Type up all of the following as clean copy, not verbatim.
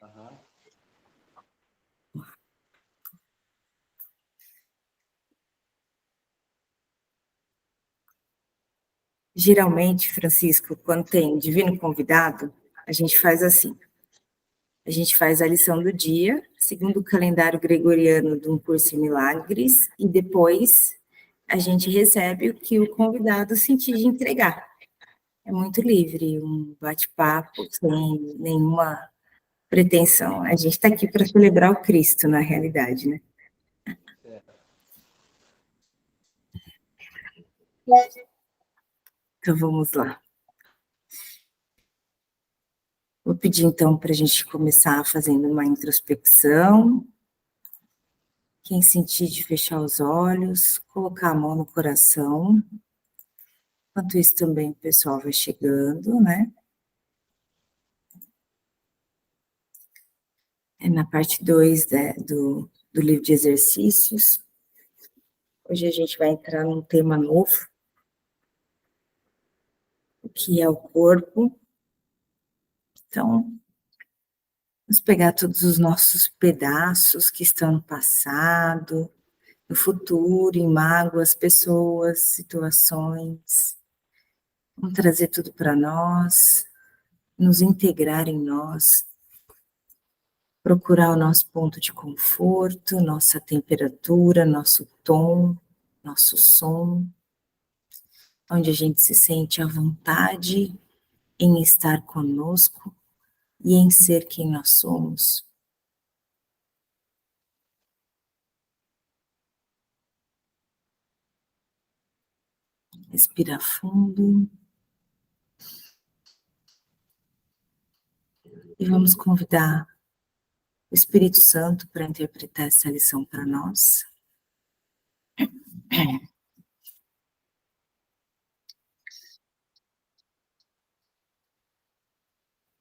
Aham. Geralmente, Francisco, quando tem divino convidado, a gente faz assim. A gente faz a lição do dia, segundo o calendário gregoriano de um curso em milagres, e depois a gente recebe o que o convidado sentir de entregar. É muito livre, um bate-papo sem nenhuma pretensão. A gente está aqui para celebrar o Cristo, na realidade, né? Certo. Então vamos lá. Vou pedir então para a gente começar fazendo uma introspecção. Quem sentir de fechar os olhos, colocar a mão no coração. Enquanto isso também o pessoal vai chegando, né? É na parte 2 do livro de exercícios. Hoje a gente vai entrar num tema novo, o que é o corpo. Então, vamos pegar todos os nossos pedaços que estão no passado, no futuro, em mágoas, pessoas, situações. Vamos trazer tudo para nós, nos integrar em nós, procurar o nosso ponto de conforto, nossa temperatura, nosso tom, nosso som, onde a gente se sente à vontade em estar conosco e em ser quem nós somos. Respira fundo. E vamos convidar o Espírito Santo para interpretar essa lição para nós.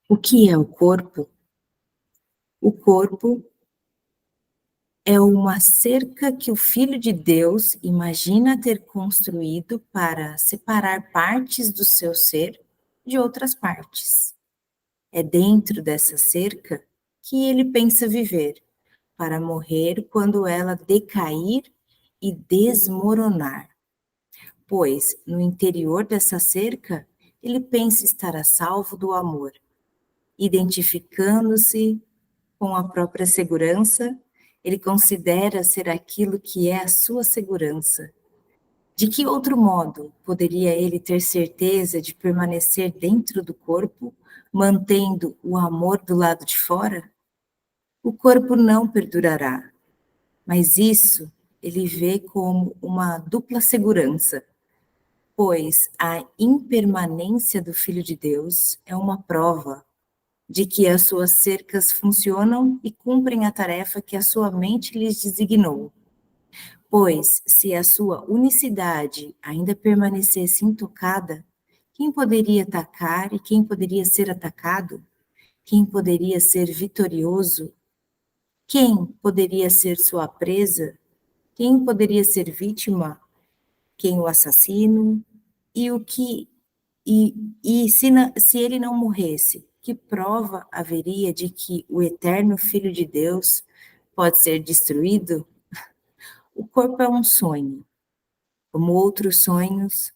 O que é o corpo? O corpo é uma cerca que o Filho de Deus imagina ter construído para separar partes do seu ser de outras partes. É dentro dessa cerca que ele pensa viver, para morrer quando ela decair e desmoronar. Pois, no interior dessa cerca, ele pensa estar a salvo do amor, identificando-se com a própria segurança, ele considera ser aquilo que é a sua segurança. De que outro modo poderia ele ter certeza de permanecer dentro do corpo, mantendo o amor do lado de fora? O corpo não perdurará, mas isso ele vê como uma dupla segurança, pois a impermanência do Filho de Deus é uma prova de que as suas cercas funcionam e cumprem a tarefa que a sua mente lhes designou. Pois, se a sua unicidade ainda permanecesse intocada, quem poderia atacar e quem poderia ser atacado? Quem poderia ser vitorioso? Quem poderia ser sua presa? Quem poderia ser vítima? Quem o assassino? E o que se ele não morresse, que prova haveria de que o eterno Filho de Deus pode ser destruído? O corpo é um sonho. Como outros sonhos,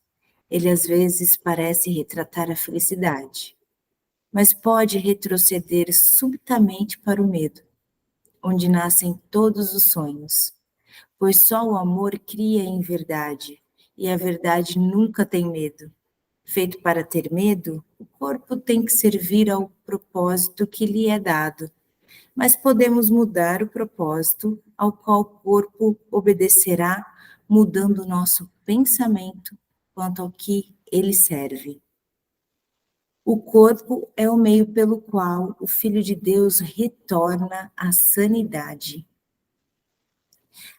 ele às vezes parece retratar a felicidade, mas pode retroceder subitamente para o medo, onde nascem todos os sonhos, pois só o amor cria em verdade, e a verdade nunca tem medo. Feito para ter medo, o corpo tem que servir ao propósito que lhe é dado, mas podemos mudar o propósito ao qual o corpo obedecerá, mudando o nosso pensamento quanto ao que ele serve. O corpo é o meio pelo qual o Filho de Deus retorna à sanidade.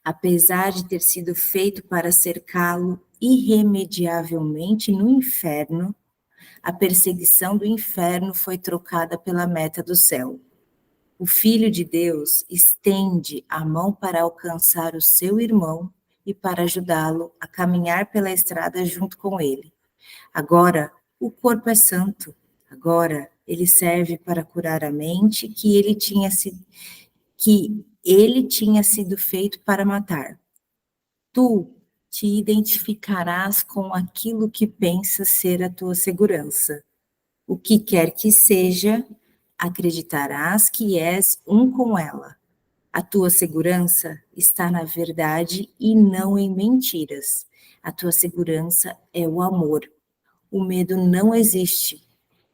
Apesar de ter sido feito para cercá-lo irremediavelmente no inferno, a perseguição do inferno foi trocada pela meta do céu. O Filho de Deus estende a mão para alcançar o seu irmão e para ajudá-lo a caminhar pela estrada junto com ele. Agora, o corpo é santo. Agora, ele serve para curar a mente que ele tinha sido feito para matar. Tu te identificarás com aquilo que pensas ser a tua segurança. O que quer que seja, acreditarás que és um com ela. A tua segurança está na verdade e não em mentiras. A tua segurança é o amor. O medo não existe.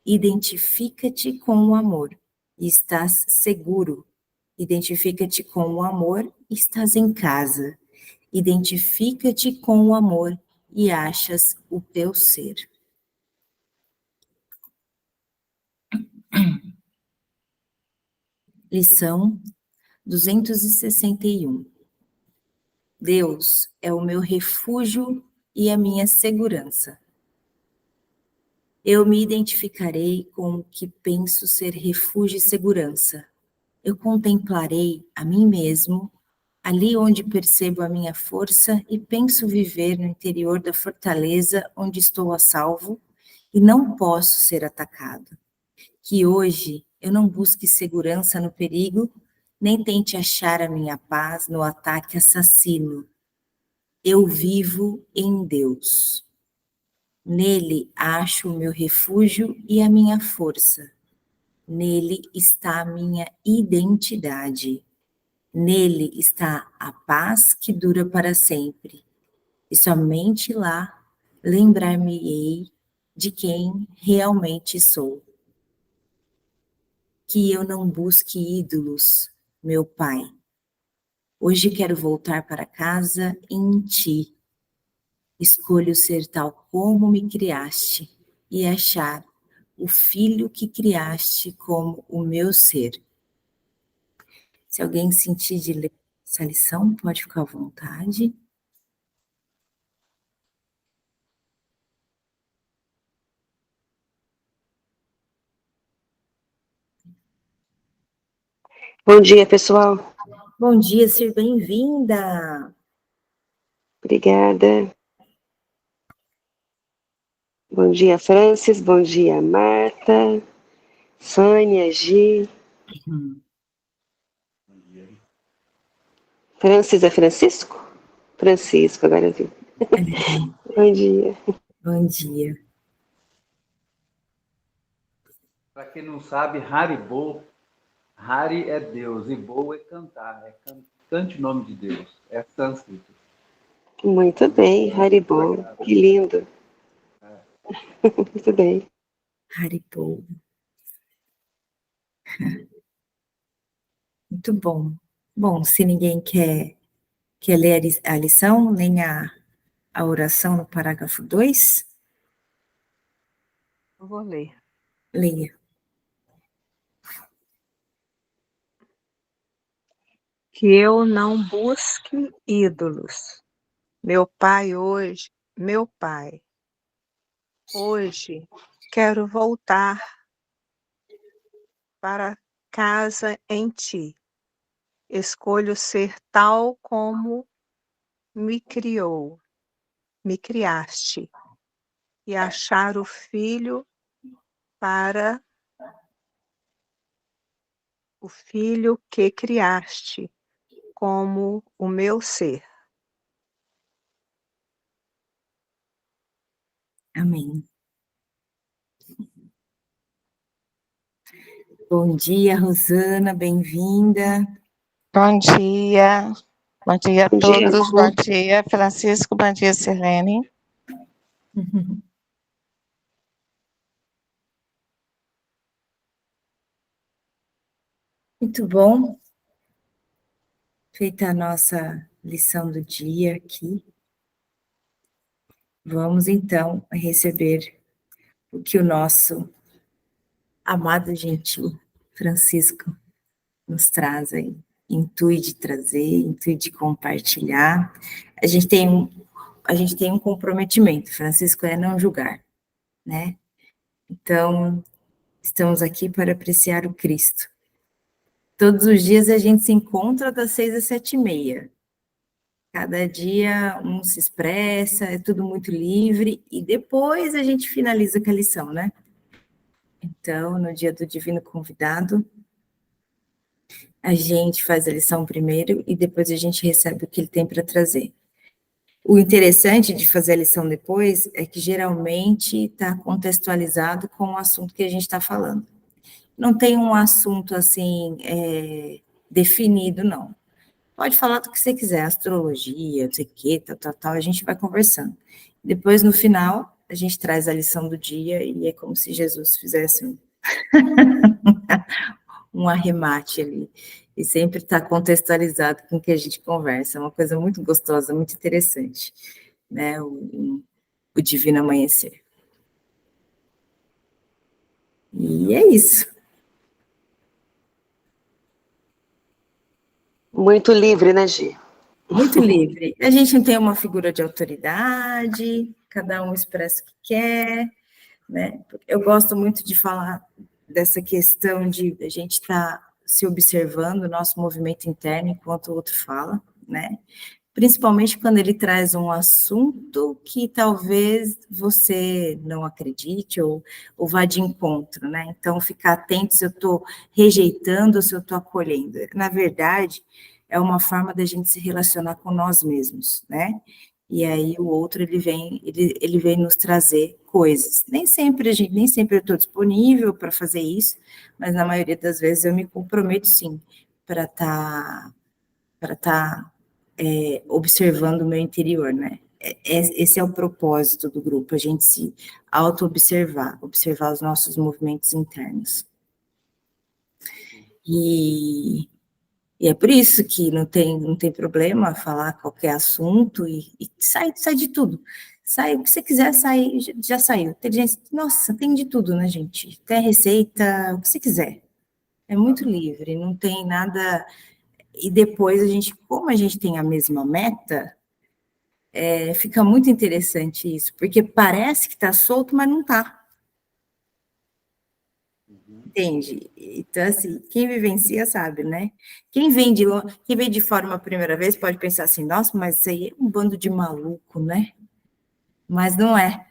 Identifica-te com o amor e estás seguro. Identifica-te com o amor e estás em casa. Identifica-te com o amor e achas o teu ser. Lição 261. Deus é o meu refúgio e a minha segurança. Eu me identificarei com o que penso ser refúgio e segurança. Eu contemplarei a mim mesmo, ali onde percebo a minha força e penso viver no interior da fortaleza onde estou a salvo e não posso ser atacado. Que hoje eu não busque segurança no perigo, nem tente achar a minha paz no ataque assassino. Eu vivo em Deus. Nele acho o meu refúgio e a minha força. Nele está a minha identidade. Nele está a paz que dura para sempre. E somente lá lembrar-me-ei de quem realmente sou. Que eu não busque ídolos, meu Pai. Hoje quero voltar para casa em Ti. Escolho ser tal como me criaste e achar o filho que criaste como o meu ser. Se alguém sentir de ler essa lição, pode ficar à vontade. Bom dia, pessoal. Bom dia, seja bem-vinda. Obrigada. Bom dia, Francis. Bom dia, Marta, Sânia, Gi. Francis é Francisco? Francisco, agora eu vi. Bom dia. Bom dia. Para quem não sabe, Haribo, Hari é Deus e Bo é cantar, é cante o nome de Deus, é sânscrito. Muito bem, Haribo. Que lindo. Muito bem. Haribo. Muito bom. Bom, se ninguém quer ler a lição, nem a oração no parágrafo 2, Eu vou ler. leia. Que eu não busque ídolos. Meu pai, hoje quero voltar para casa em ti. Escolho ser tal como me criaste, e achar o filho que criaste como o meu ser. Amém. Bom dia, Rosana, bem-vinda. Bom dia. Bom dia a Bom dia, todos. Ru. Bom dia, Francisco. Bom dia, Sirlene. Muito bom. Feita a nossa lição do dia aqui, vamos então receber o que o nosso amado gentil Francisco nos traz aí. Intui de trazer, intui de compartilhar. A gente tem um comprometimento, Francisco, é não julgar, né? Então, estamos aqui para apreciar o Cristo. Todos os dias a gente se encontra das 6 às 7h30. Cada dia um se expressa, é tudo muito livre, e depois a gente finaliza com a lição, né? Então, no dia do Divino Convidado, a gente faz a lição primeiro e depois a gente recebe o que ele tem para trazer. O interessante de fazer a lição depois é que geralmente está contextualizado com o assunto que a gente está falando. Não tem um assunto assim definido, não. Pode falar do que você quiser, astrologia, não sei o quê, tal, a gente vai conversando. Depois, no final, a gente traz a lição do dia e é como se Jesus fizesse um arremate ali. E sempre está contextualizado com o que a gente conversa. É uma coisa muito gostosa, muito interessante, né? O Divino Amanhecer. E é isso. Muito livre, né, Gi? Muito livre. A gente não tem uma figura de autoridade, cada um expressa o que quer, né? Eu gosto muito de falar dessa questão de a gente estar se observando o nosso movimento interno enquanto o outro fala, né? Principalmente quando ele traz um assunto que talvez você não acredite ou vá de encontro, né? Então, ficar atento se eu estou rejeitando ou se eu estou acolhendo. Na verdade, é uma forma da gente se relacionar com nós mesmos, né? E aí o outro, ele vem nos trazer coisas. Nem sempre eu estou disponível para fazer isso, mas na maioria das vezes eu me comprometo, sim, para estar observando o meu interior, né? Esse é o propósito do grupo, a gente se auto-observar, observar os nossos movimentos internos. E é por isso que não tem problema falar qualquer assunto e sai de tudo. Sai o que você quiser sair, já saiu. Nossa, tem de tudo, né, gente? Tem receita, o que você quiser. É muito livre, não tem nada. E depois como a gente tem a mesma meta, fica muito interessante isso, porque parece que está solto, mas não está. Entende? Então, assim, quem vivencia sabe, né? Quem vem de fora uma primeira vez pode pensar assim, nossa, mas isso aí é um bando de maluco, né? Mas não é.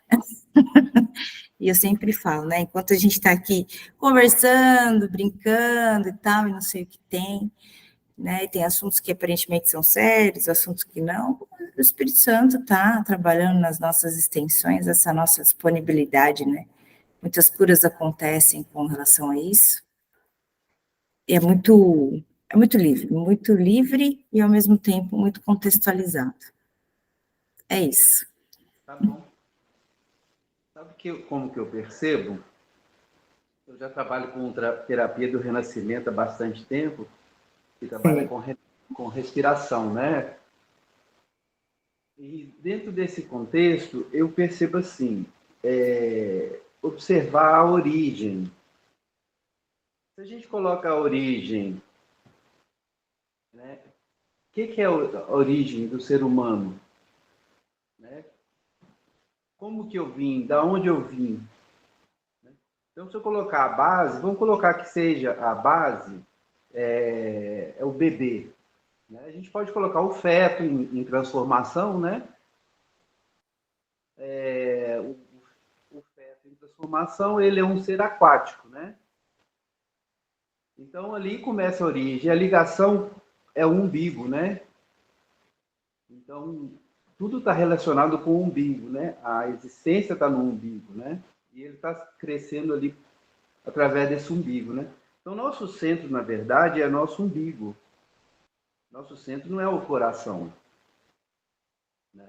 E eu sempre falo, né? Enquanto a gente está aqui conversando, brincando e tal, e não sei o que tem, né? E tem assuntos que aparentemente são sérios, assuntos que não. O Espírito Santo está trabalhando nas nossas extensões, essa nossa disponibilidade, né? Muitas curas acontecem com relação a isso. E é muito livre e ao mesmo tempo muito contextualizado. É isso. Tá bom. Sabe como que eu percebo? Eu já trabalho com terapia do renascimento há bastante tempo e trabalho com respiração, né? E dentro desse contexto, eu percebo assim, observar a origem. Se a gente coloca a origem, né? O que é a origem do ser humano? Né? Como que eu vim? Da onde eu vim? Então, se eu colocar a base, vamos colocar que seja a base, é o bebê. Né? A gente pode colocar o feto em transformação, né? O feto em transformação, ele é um ser aquático, né? Então, ali começa a origem. A ligação é o umbigo, né? Então, tudo está relacionado com o umbigo, né? A existência está no umbigo, né? E ele está crescendo ali através desse umbigo, né? Então, nosso centro, na verdade, é nosso umbigo. Nosso centro não é o coração. Né?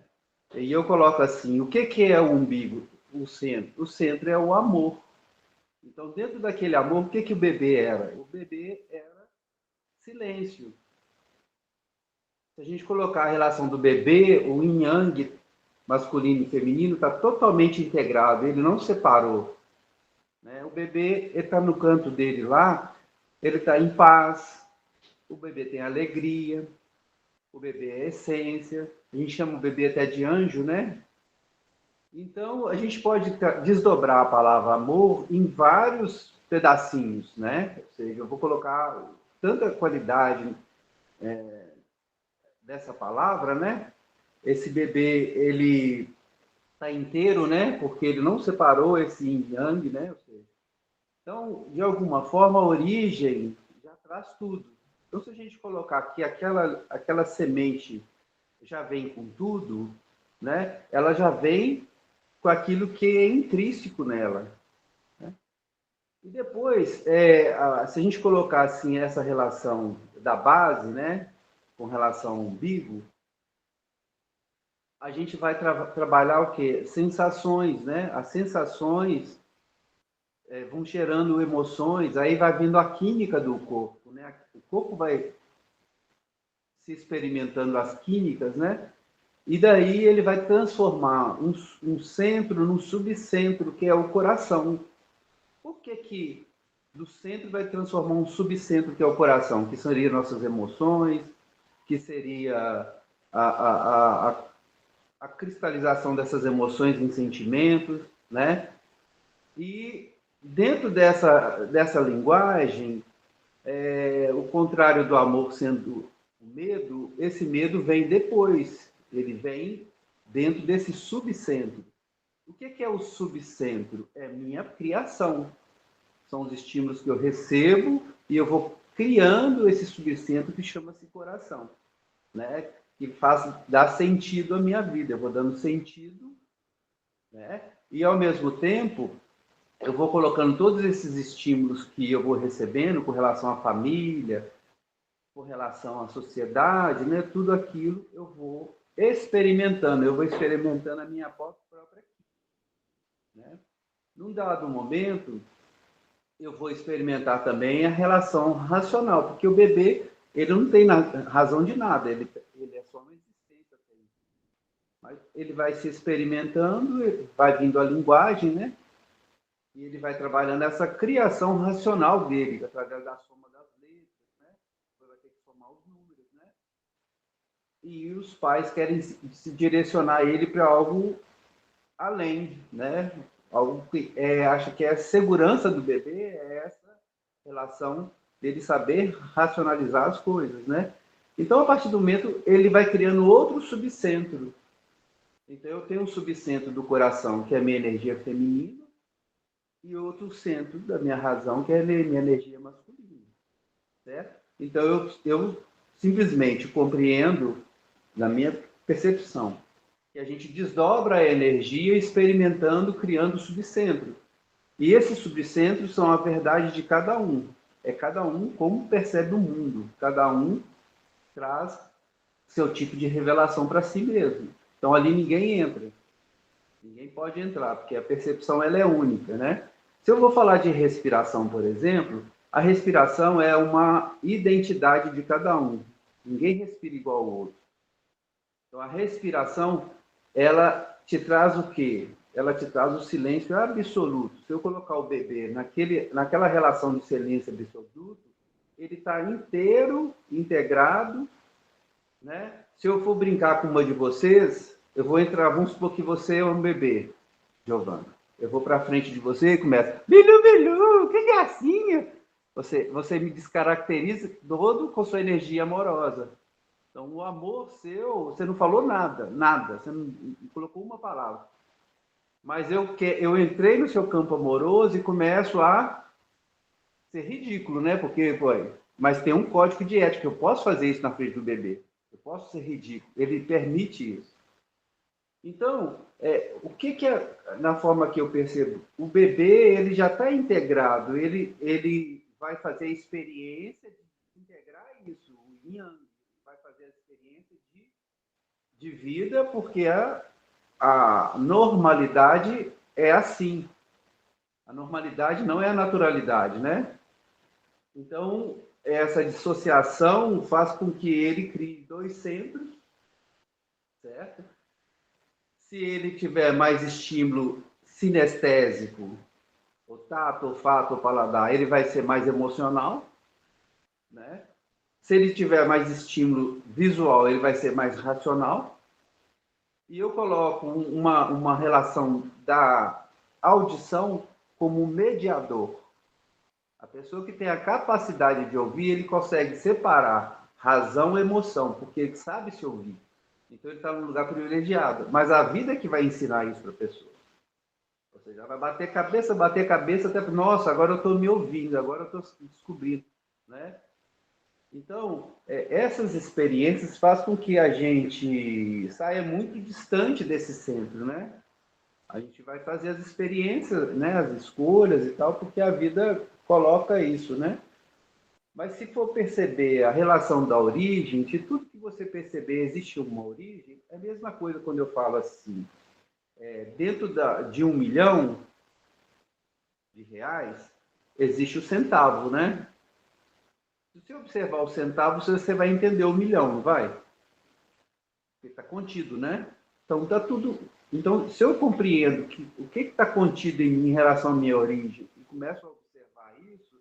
E eu coloco assim, o que é o umbigo? O centro? O centro é o amor. Então, dentro daquele amor, o que o bebê era? O bebê era silêncio. Se a gente colocar a relação do bebê, o yin yang, masculino e feminino, está totalmente integrado, ele não separou. Né? O bebê está no canto dele lá, ele está em paz, o bebê tem alegria, o bebê é essência, a gente chama o bebê até de anjo, né? Então, a gente pode desdobrar a palavra amor em vários pedacinhos, né? Ou seja, eu vou colocar tanta qualidade dessa palavra, né? Esse bebê, ele está inteiro, né? Porque ele não separou esse yin yang, né? Ou seja, Então, de alguma forma, a origem já traz tudo. Então, se a gente colocar que aquela semente já vem com tudo, né? Ela já vem com aquilo que é intrínseco nela. Né? E depois, se a gente colocar assim, essa relação da base, né, com relação ao umbigo, a gente vai trabalhar o quê? Sensações, né? As sensações vão gerando emoções, aí vai vindo a química do corpo, né? O corpo vai se experimentando as químicas, né? E daí ele vai transformar um centro num subcentro, que é o coração. Por que do centro vai transformar um subcentro, que é o coração? Que seria nossas emoções, que seria a cristalização dessas emoções em sentimentos, né? E dentro dessa linguagem, o contrário do amor sendo o medo, esse medo vem depois, ele vem dentro desse subcentro. O que é o subcentro? É minha criação. São os estímulos que eu recebo e eu vou criando esse subcentro que chama-se coração, né? Que dá sentido à minha vida. Eu vou dando sentido, né? E ao mesmo tempo eu vou colocando todos esses estímulos que eu vou recebendo com relação à família, com relação à sociedade, né? Tudo aquilo eu vou experimentando a minha própria, né? Num dado momento, eu vou experimentar também a relação racional, porque o bebê, ele não tem razão de nada, ele é só uma existência. Mas ele vai se experimentando, vai vindo a linguagem, né? E ele vai trabalhando essa criação racional dele, através da soma das letras, né? Ele vai ter que somar os números, né? E os pais querem se direcionar ele para algo além, né? Algo que acha que é a segurança do bebê, é essa relação dele saber racionalizar as coisas, né? Então, a partir do momento, ele vai criando outro subcentro. Então, eu tenho um subcentro do coração, que é a minha energia feminina, e outro centro da minha razão, que é a minha energia masculina, certo? Então, eu simplesmente compreendo, na minha percepção, que a gente desdobra a energia experimentando, criando subcentro. E esses subcentros são a verdade de cada um. É cada um como percebe o mundo. Cada um traz seu tipo de revelação para si mesmo. Então, ali ninguém entra. Ninguém pode entrar, porque a percepção ela é única, né? Se eu vou falar de respiração, por exemplo, a respiração é uma identidade de cada um. Ninguém respira igual ao outro. Então, a respiração, ela te traz o quê? Ela te traz o silêncio absoluto. Se eu colocar o bebê naquela relação de silêncio absoluto, ele está inteiro, integrado, né? Se eu for brincar com uma de vocês, eu vou entrar, vamos supor que você é um bebê, Giovana. Eu vou para frente de você e começo, Bilu, Bilu, que gracinha! Você me descaracteriza todo com sua energia amorosa. Então, o amor seu, você não falou nada, você não colocou uma palavra. Mas eu entrei no seu campo amoroso e começo a ser ridículo, né? Porque, mas tem um código de ética, eu posso fazer isso na frente do bebê. Eu posso ser ridículo, ele permite isso. Então, o que é, na forma que eu percebo? O bebê, ele já está integrado, ele vai fazer a experiência de integrar isso, o yin yang. Vai fazer a experiência de vida, porque a normalidade é assim. A normalidade não é a naturalidade, né? Então, essa dissociação faz com que ele crie dois centros, certo? Se ele tiver mais estímulo sinestésico, o tato, olfato, o paladar, ele vai ser mais emocional, né? Se ele tiver mais estímulo visual, ele vai ser mais racional. E eu coloco uma relação da audição como mediador. A pessoa que tem a capacidade de ouvir, ele consegue separar razão e emoção, porque ele sabe se ouvir. Então ele está num lugar privilegiado. Mas a vida é que vai ensinar isso para a pessoa. Ou Você já vai bater cabeça, até, nossa, agora eu estou me ouvindo, agora eu estou descobrindo, né? Então, essas experiências fazem com que a gente saia muito distante desse centro, né? A gente vai fazer as experiências, né, as escolhas e tal, porque a vida coloca isso, né? Mas se for perceber a relação da origem, de tudo que você perceber existe uma origem, é a mesma coisa quando eu falo assim, dentro de 1 milhão de reais, existe o centavo, né? Se você observar o centavo, você vai entender o milhão, não vai? Porque está contido, né? Então, tá tudo... Então, se eu compreendo o que está contido em mim em relação à minha origem e começo a observar isso,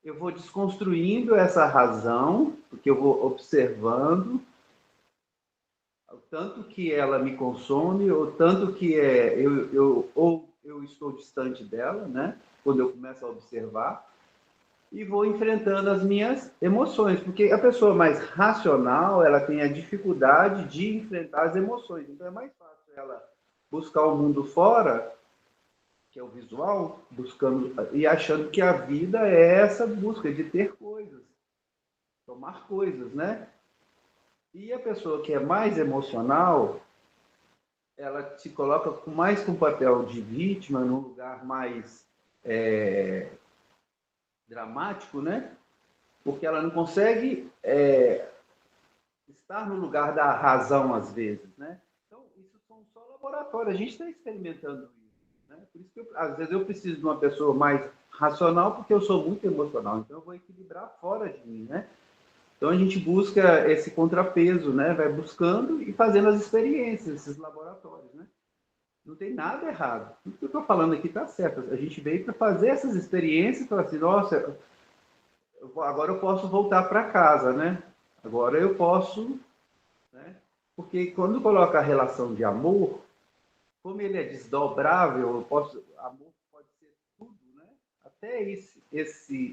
eu vou desconstruindo essa razão, porque eu vou observando o tanto que ela me consome, ou tanto que eu estou distante dela, né? Quando eu começo a observar, e vou enfrentando as minhas emoções, porque a pessoa mais racional, ela tem a dificuldade de enfrentar as emoções, então é mais fácil ela buscar o mundo fora, que é o visual, buscando e achando que a vida é essa busca de ter coisas, tomar coisas, né? E a pessoa que é mais emocional, ela se coloca mais com o papel de vítima, num lugar mais dramático, né? Porque ela não consegue estar no lugar da razão, às vezes, né? Então, isso são só laboratórios, a gente está experimentando isso, né? Por isso que, às vezes, eu preciso de uma pessoa mais racional, porque eu sou muito emocional, então eu vou equilibrar fora de mim, né? Então, a gente busca esse contrapeso, né? Vai buscando e fazendo as experiências, esses laboratórios, né? Não tem nada errado. Tudo que eu estou falando aqui está certo. A gente veio para fazer essas experiências e falar assim, nossa, agora eu posso voltar para casa, né? Agora eu posso, né? Porque quando coloca a relação de amor, como ele é desdobrável, amor pode ser tudo, né? Até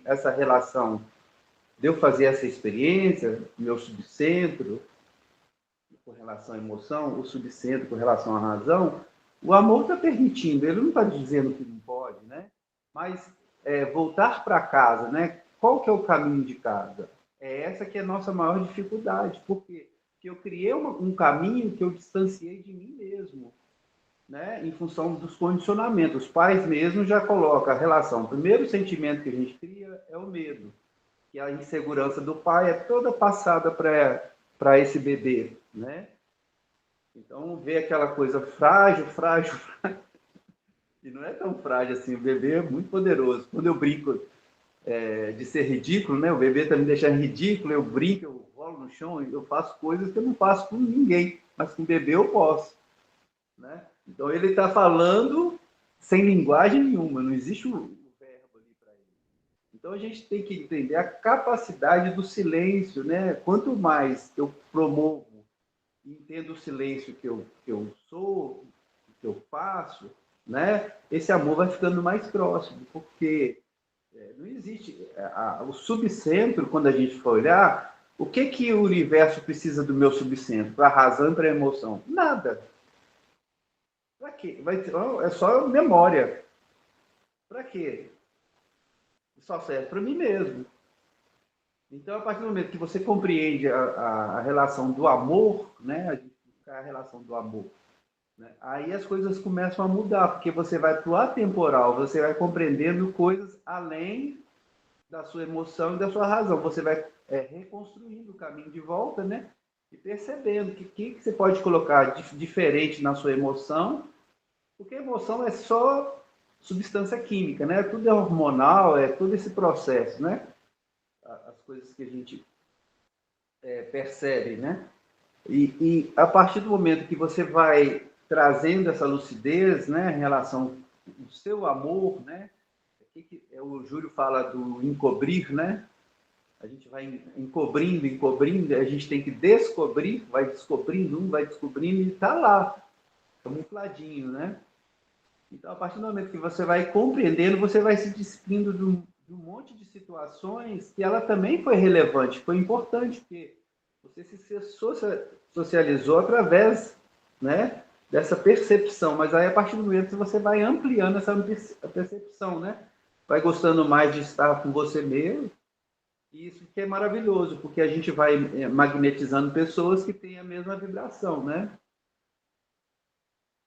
essa relação de eu fazer essa experiência, meu subcentro, com relação à emoção, o subcentro com relação à razão, o amor está permitindo, ele não está dizendo que não pode, né? Mas voltar para casa, né? Qual que é o caminho de casa? É essa que é a nossa maior dificuldade. Por quê? Porque eu criei um caminho que eu distanciei de mim mesmo, né? Em função dos condicionamentos. Os pais mesmo já colocam a relação. O primeiro sentimento que a gente cria é o medo. Que a insegurança do pai é toda passada para esse bebê, né? Então, vê aquela coisa frágil, frágil, frágil. E não é tão frágil assim, o bebê é muito poderoso. Quando eu brinco de ser ridículo, né? O bebê está me deixando ridículo, eu brinco, eu rolo no chão, eu faço coisas que eu não faço com ninguém, mas com o bebê eu posso, né? Então, ele está falando sem linguagem nenhuma, não existe o verbo ali para ele. Então, a gente tem que entender a capacidade do silêncio, né? Quanto mais eu promovo e entendo o silêncio que eu sou, que eu faço, né? Esse amor vai ficando mais próximo, porque não existe o subcentro, quando a gente for olhar, o que o universo precisa do meu subcentro? Para a razão e para a emoção? Nada. Para quê? É só memória. Para quê? Só serve para mim mesmo. Então, a partir do momento que você compreende a relação do amor, né? A relação do amor, né? Aí as coisas começam a mudar, porque você vai para o atemporal, você vai compreendendo coisas além da sua emoção e da sua razão. Você vai reconstruindo o caminho de volta, né? E percebendo que você pode colocar diferente na sua emoção, porque a emoção é só substância química, né? Tudo é hormonal, é todo esse processo, né? As coisas que a gente percebe, né? E a partir do momento que você vai trazendo essa lucidez, né, em relação ao seu amor, né? O Júlio fala do encobrir, né? A gente vai encobrindo, a gente tem que descobrir, vai descobrindo vai descobrindo e está lá, camufladinho, né? Então, a partir do momento que você vai compreendendo, você vai se despindo de um monte de situações que ela também foi relevante, foi importante, porque você se socializou através, né, dessa percepção, mas aí a partir do momento que você vai ampliando essa percepção, né? Vai gostando mais de estar com você mesmo, e isso que é maravilhoso, porque a gente vai magnetizando pessoas que têm a mesma vibração, né?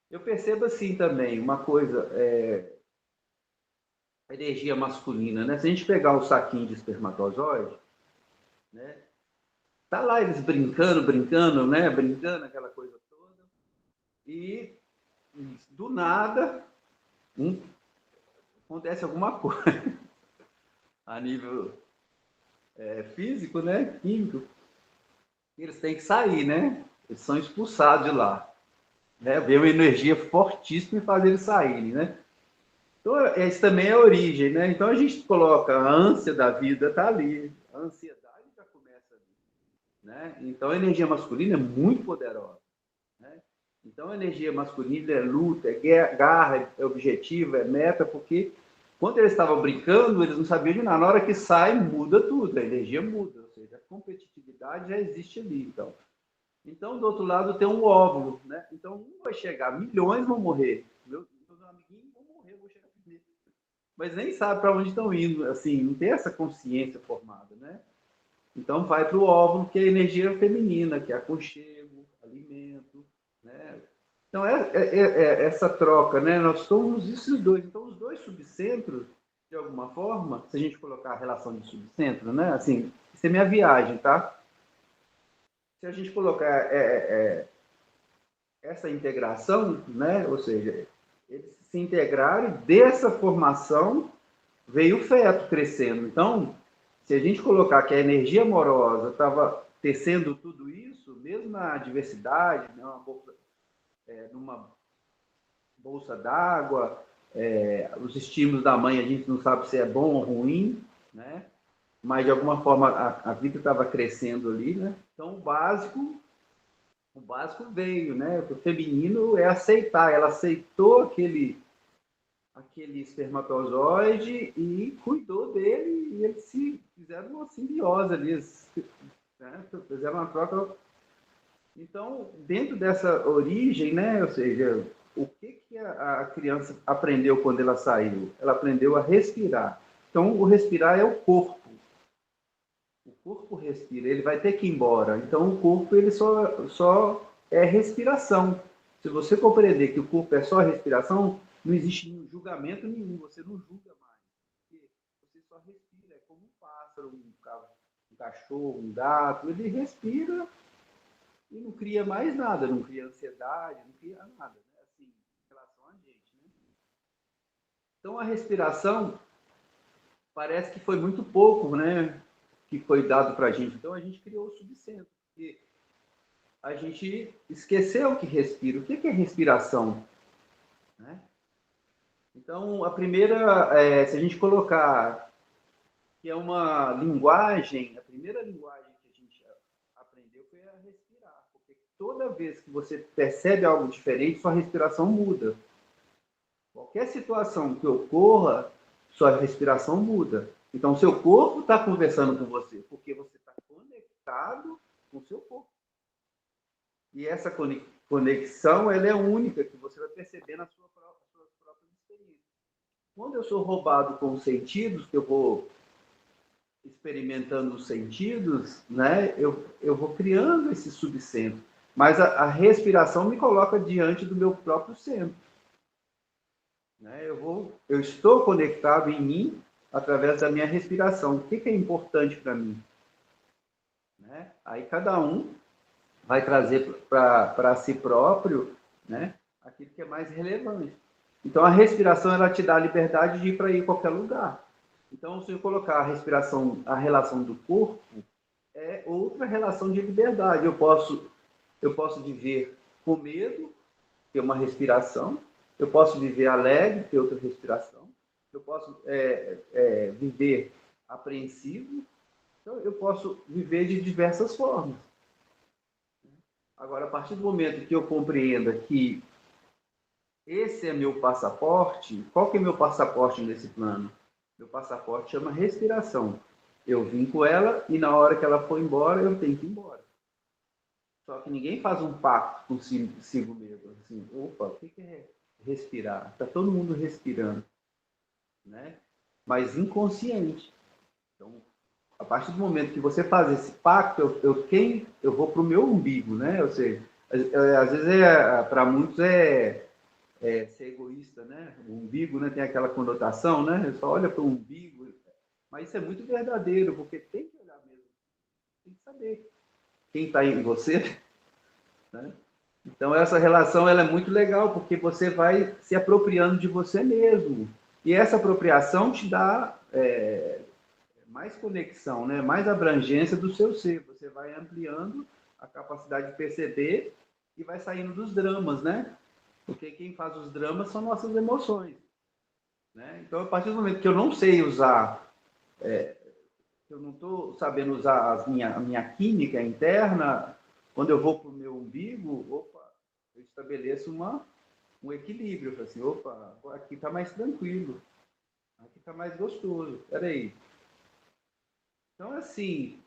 Eu percebo assim também, uma coisa, a energia masculina, né? Se a gente pegar o saquinho de espermatozoide, né? Tá lá eles brincando, né? Brincando, aquela coisa toda, e do nada acontece alguma coisa a nível físico, né? Químico, eles têm que sair, né? Eles são expulsados de lá, né? Vem uma energia fortíssima e faz eles saírem, né? Então, esse também é a origem, né? Então, a gente coloca a ânsia da vida, tá ali. A ansiedade já começa ali, né? Então, a energia masculina é muito poderosa, né? Então, a energia masculina é luta, é garra, é objetivo, é meta, porque quando eles estavam brincando, eles não sabiam de nada. Na hora que sai, muda tudo, a energia muda, ou seja, a competitividade já existe ali, então. Então, do outro lado, tem um óvulo, né? Então, um vai chegar, milhões vão morrer. Meus amiguinhos vão morrer, eu vou chegar primeiro. Mas nem sabe para onde estão indo, assim, não tem essa consciência formada, né? Então, vai para o óvulo, que é a energia feminina, que é aconchego, alimento, né? Então, essa troca, né? Nós somos esses dois. Então, os dois subcentros, de alguma forma, se a gente colocar a relação de subcentro, né? Assim, isso é minha viagem, tá? Se a gente colocar essa integração, né? Ou seja, eles se integraram e dessa formação veio o feto crescendo. Então, se a gente colocar que a energia amorosa estava tecendo tudo isso, mesmo na diversidade, né? Numa bolsa d'água, os estímulos da mãe a gente não sabe se é bom ou ruim, né? Mas de alguma forma a vida estava crescendo ali, né? Então o básico veio, né? O feminino é aceitar, ela aceitou aquele espermatozoide e cuidou dele, e eles se fizeram uma simbiose ali, né? Fizeram uma troca. Então, dentro dessa origem, né? Ou seja, o que a criança aprendeu quando ela saiu? Ela aprendeu a respirar. Então, o respirar é o corpo. O corpo respira, ele vai ter que ir embora. Então, o corpo ele só é respiração. Se você compreender que o corpo é só respiração, não existe julgamento nenhum, você não julga mais. Porque você só respira, é como um pássaro, um cachorro, um gato, ele respira e não cria mais nada, não cria ansiedade, não cria nada, né? Assim, em relação a gente, né? Então, a respiração parece que foi muito pouco, né? Que foi dado para a gente. Então, a gente criou o subcentro. E a gente esqueceu que respira. O que é respiração? Né? Então, a primeira, se a gente colocar que é uma linguagem, a primeira linguagem que a gente aprendeu foi a respirar. Porque toda vez que você percebe algo diferente, sua respiração muda. Qualquer situação que ocorra, sua respiração muda. Então, seu corpo está conversando com você, porque você está conectado com o seu corpo. E essa conexão, ela é única, que você vai perceber nas suas próprias experiências. Quando eu sou roubado com os sentidos, que eu vou experimentando os sentidos, né, eu vou criando esse subcentro. Mas a respiração me coloca diante do meu próprio centro. Né? Eu estou conectado em mim através da minha respiração. O que é importante para mim? Né? Aí cada um vai trazer para si próprio, né, aquilo que é mais relevante. Então, a respiração ela te dá a liberdade de ir para qualquer lugar. Então, se eu colocar a respiração, a relação do corpo, é outra relação de liberdade. Eu posso viver com medo, que é uma respiração. Eu posso viver alegre, que é outra respiração. Eu posso viver apreensivo. Então, eu posso viver de diversas formas. Agora, a partir do momento que eu compreenda que esse é meu passaporte, qual que é meu passaporte nesse plano? Meu passaporte chama respiração. Eu vim com ela e na hora que ela for embora, eu tenho que ir embora. Só que ninguém faz um pacto consigo mesmo. Assim, opa, o que é respirar? Está todo mundo respirando, né? Mas inconsciente. Então, a partir do momento que você faz esse pacto, eu vou para o meu umbigo, né? Ou seja, às vezes para muitos ser egoísta, né? O umbigo, né, tem aquela conotação, né? Só olha para o umbigo. Mas isso é muito verdadeiro, porque tem que olhar mesmo. Tem que saber quem está em você, né? Então, essa relação ela é muito legal, porque você vai se apropriando de você mesmo. E essa apropriação te dá mais conexão, né? Mais abrangência do seu ser. Você vai ampliando a capacidade de perceber e vai saindo dos dramas, né? Porque quem faz os dramas são nossas emoções, né? Então, a partir do momento que eu não sei usar, eu não estou sabendo usar a minha química interna, quando eu vou para o meu umbigo, opa, eu estabeleço um equilíbrio. Eu falo assim, opa, aqui está mais tranquilo, aqui está mais gostoso, peraí. Então, assim,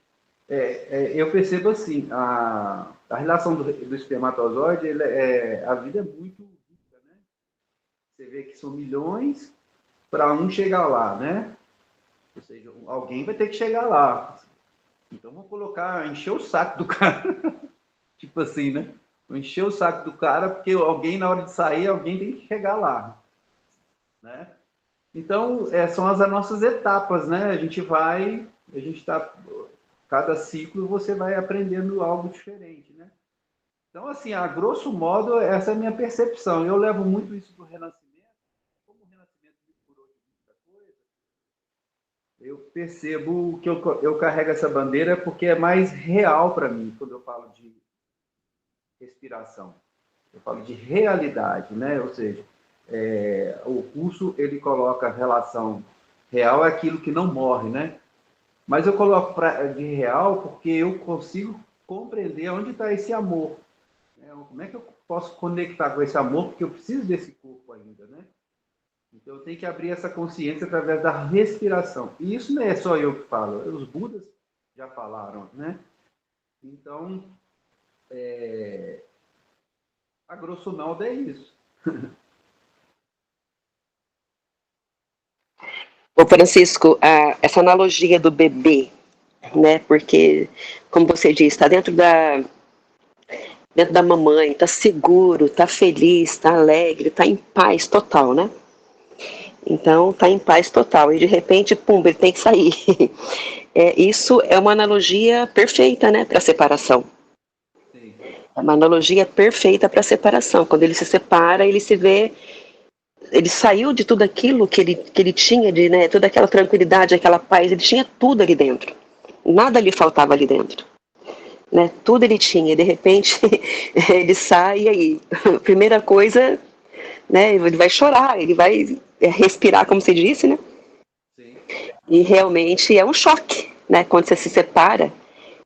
eu percebo assim, a relação do espermatozoide, a vida é muito rica, né? Você vê que são milhões para um chegar lá, né? Ou seja, alguém vai ter que chegar lá. Então, vou encher o saco do cara. Tipo assim, né? Vou encher o saco do cara, porque alguém, na hora de sair, alguém tem que chegar lá, né? Então, são as nossas etapas, né? A gente está... Cada ciclo você vai aprendendo algo diferente, né? Então, assim, a grosso modo, essa é a minha percepção. Eu levo muito isso para o Renascimento. Como o Renascimento me curou de muita coisa, eu percebo que eu carrego essa bandeira porque é mais real para mim quando eu falo de respiração. Eu falo de realidade, né? Ou seja, o curso ele coloca a relação real é aquilo que não morre, né? Mas eu coloco de real porque eu consigo compreender onde está esse amor. Como é que eu posso conectar com esse amor? Porque eu preciso desse corpo ainda, né? Então eu tenho que abrir essa consciência através da respiração. E isso não é só eu que falo, os Budas já falaram, né? Então, a grosso modo é isso. Ô Francisco, essa analogia do bebê, né? Porque, como você disse, está dentro da mamãe, está seguro, está feliz, está alegre, está em paz total, né? Então, está em paz total. E de repente, pum, ele tem que sair. Isso é uma analogia perfeita, né? Para a separação. Sim. É uma analogia perfeita para a separação. Quando ele se separa, ele se vê... Ele saiu de tudo aquilo que ele tinha, né, toda aquela tranquilidade, aquela paz, ele tinha tudo ali dentro. Nada lhe faltava ali dentro. Né? Tudo ele tinha, de repente ele sai e aí, primeira coisa, né, ele vai chorar, ele vai respirar, como você disse, né? Sim. E realmente é um choque, né? Quando você se separa,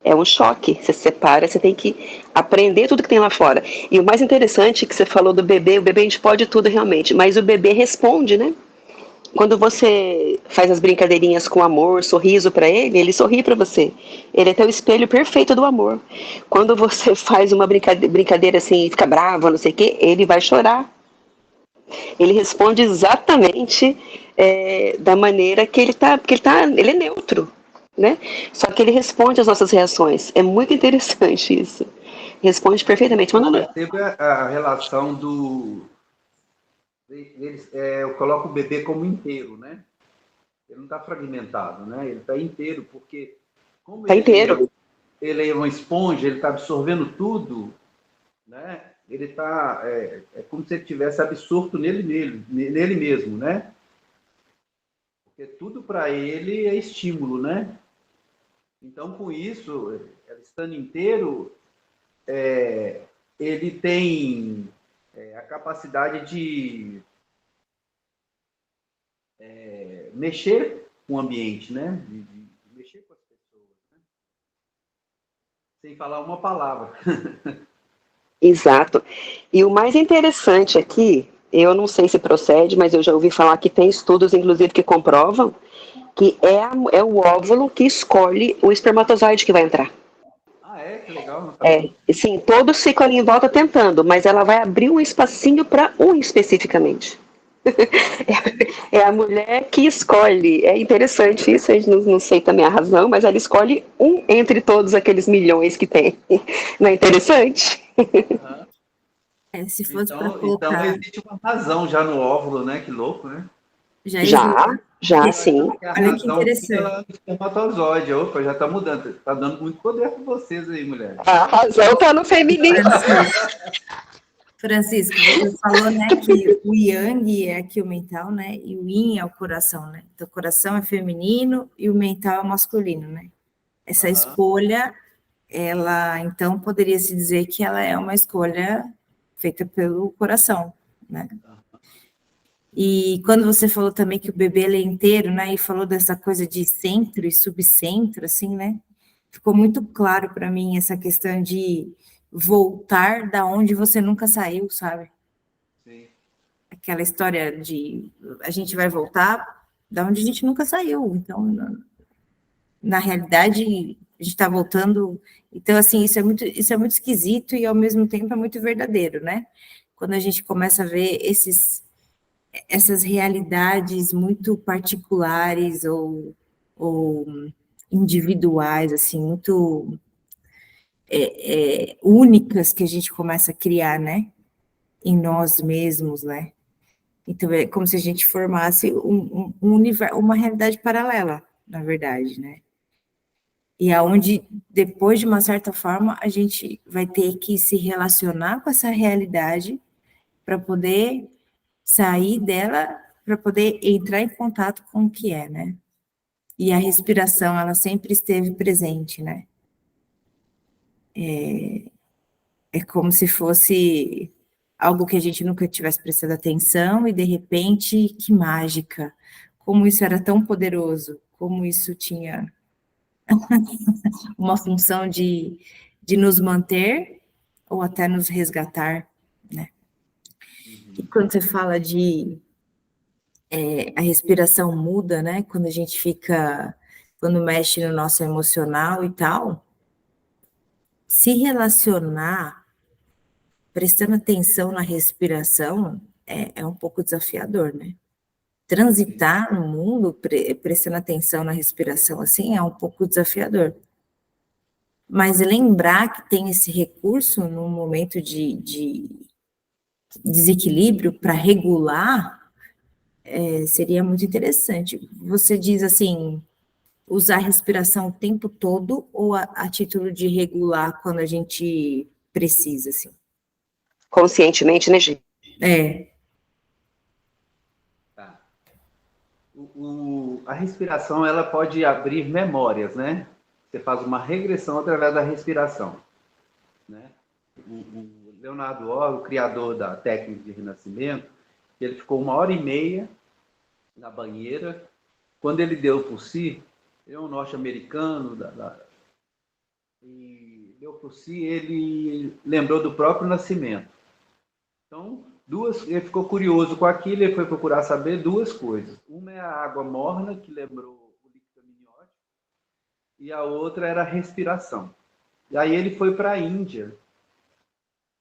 é um choque. Você se separa, você tem que aprender tudo que tem lá fora. E o mais interessante é que você falou do bebê, o bebê a gente pode tudo realmente, mas o bebê responde, né? Quando você faz as brincadeirinhas com amor, sorriso para ele, ele sorri para você. Ele é teu espelho perfeito do amor. Quando você faz uma brincadeira assim, fica bravo, não sei o quê, ele vai chorar. Ele responde exatamente da maneira que ele tá, porque ele é neutro, né? Só que ele responde às nossas reações. É muito interessante isso. Responde perfeitamente. Eu percebo a relação eu coloco o bebê como inteiro, né? Ele não está fragmentado, né? Ele está inteiro, porque como ele é uma esponja, ele está absorvendo tudo, né? Ele está como se ele tivesse absorto nele mesmo, né? Porque tudo para ele é estímulo, né? Então, com isso, estando inteiro, ele tem a capacidade de mexer com o ambiente, né? De mexer com as pessoas, né? Sem falar uma palavra. Exato. E o mais interessante aqui, eu não sei se procede, mas eu já ouvi falar que tem estudos, inclusive, que comprovam que é o óvulo que escolhe o espermatozoide que vai entrar. Ah, é? que legal. Sim, todos ficam ali em volta tentando, mas ela vai abrir um espacinho para um especificamente. É a mulher que escolhe. É interessante isso, eu não sei também a razão, mas ela escolhe um entre todos aqueles milhões que tem. Não é interessante? Se fosse para Então colocar, existe uma razão já no óvulo, né? Que louco, né? já existe. Já, sim. A Olha que razão interessante. ela é o espermatozoide. Opa, já tá mudando. Tá dando muito poder para vocês aí, mulher. A razão está no feminino. Francisco, você falou, né, que o Yang é aqui o mental, né, e o Yin é o coração, né? Então, o coração é feminino e o mental é masculino, né? Essa escolha, ela, então, poderia se dizer que ela é uma escolha feita pelo coração, né? E quando você falou também que o bebê ele é inteiro, né, e falou dessa coisa de centro e subcentro, assim, né? Ficou muito claro para mim essa questão de voltar da onde você nunca saiu, sabe? Sim. Aquela história de a gente vai voltar da onde a gente nunca saiu. Então, na realidade, a gente está voltando. Então, assim, isso é muito esquisito e ao mesmo tempo é muito verdadeiro, né? Quando a gente começa a ver essas realidades muito particulares ou individuais, assim, muito únicas que a gente começa a criar, né? Em nós mesmos, né? Então, é como se a gente formasse um universo, uma realidade paralela, na verdade, né? E aonde, depois de uma certa forma, a gente vai ter que se relacionar com essa realidade para poder sair dela, para poder entrar em contato com o que é, né? E a respiração, ela sempre esteve presente, né? É como se fosse algo que a gente nunca tivesse prestado atenção e, de repente, que mágica! Como isso era tão poderoso, como isso tinha uma função de nos manter ou até nos resgatar, né? E quando você fala de a respiração muda, né? Quando a gente fica, quando mexe no nosso emocional e tal, se relacionar prestando atenção na respiração é um pouco desafiador, né? Transitar no mundo prestando atenção na respiração assim é um pouco desafiador. Mas lembrar que tem esse recurso no momento de desequilíbrio para regular seria muito interessante. Você diz assim, usar a respiração o tempo todo ou a título de regular quando a gente precisa, assim? Conscientemente, né, gente? Tá. A respiração, ela pode abrir memórias, né? Você faz uma regressão através da respiração, né? O Leonardo Orr, o criador da técnica de renascimento, ele ficou 1h30 na banheira. Quando ele deu por si, ele é um norte-americano, e deu por si, ele lembrou do próprio nascimento. Então, ele ficou curioso com aquilo, ele foi procurar saber duas coisas. Uma é a água morna, que lembrou o líquido amniótico, e a outra era a respiração. E aí ele foi para a Índia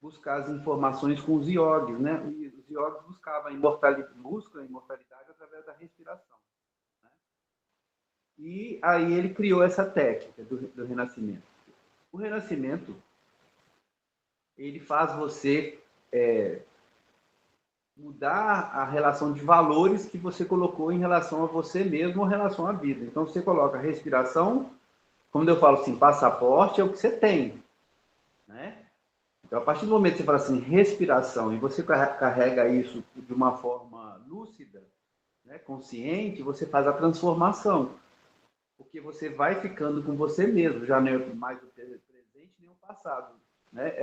buscar as informações com os iogues, né? Os iogues buscam a imortalidade através da respiração, né? E aí ele criou essa técnica do renascimento. O renascimento, ele faz você mudar a relação de valores que você colocou em relação a você mesmo ou em relação à vida. Então, você coloca a respiração, como eu falo assim, passaporte é o que você tem, né? Então, a partir do momento que você fala assim, respiração, e você carrega isso de uma forma lúcida, né, consciente, você faz a transformação. Porque você vai ficando com você mesmo, já não é mais o presente nem o passado, né?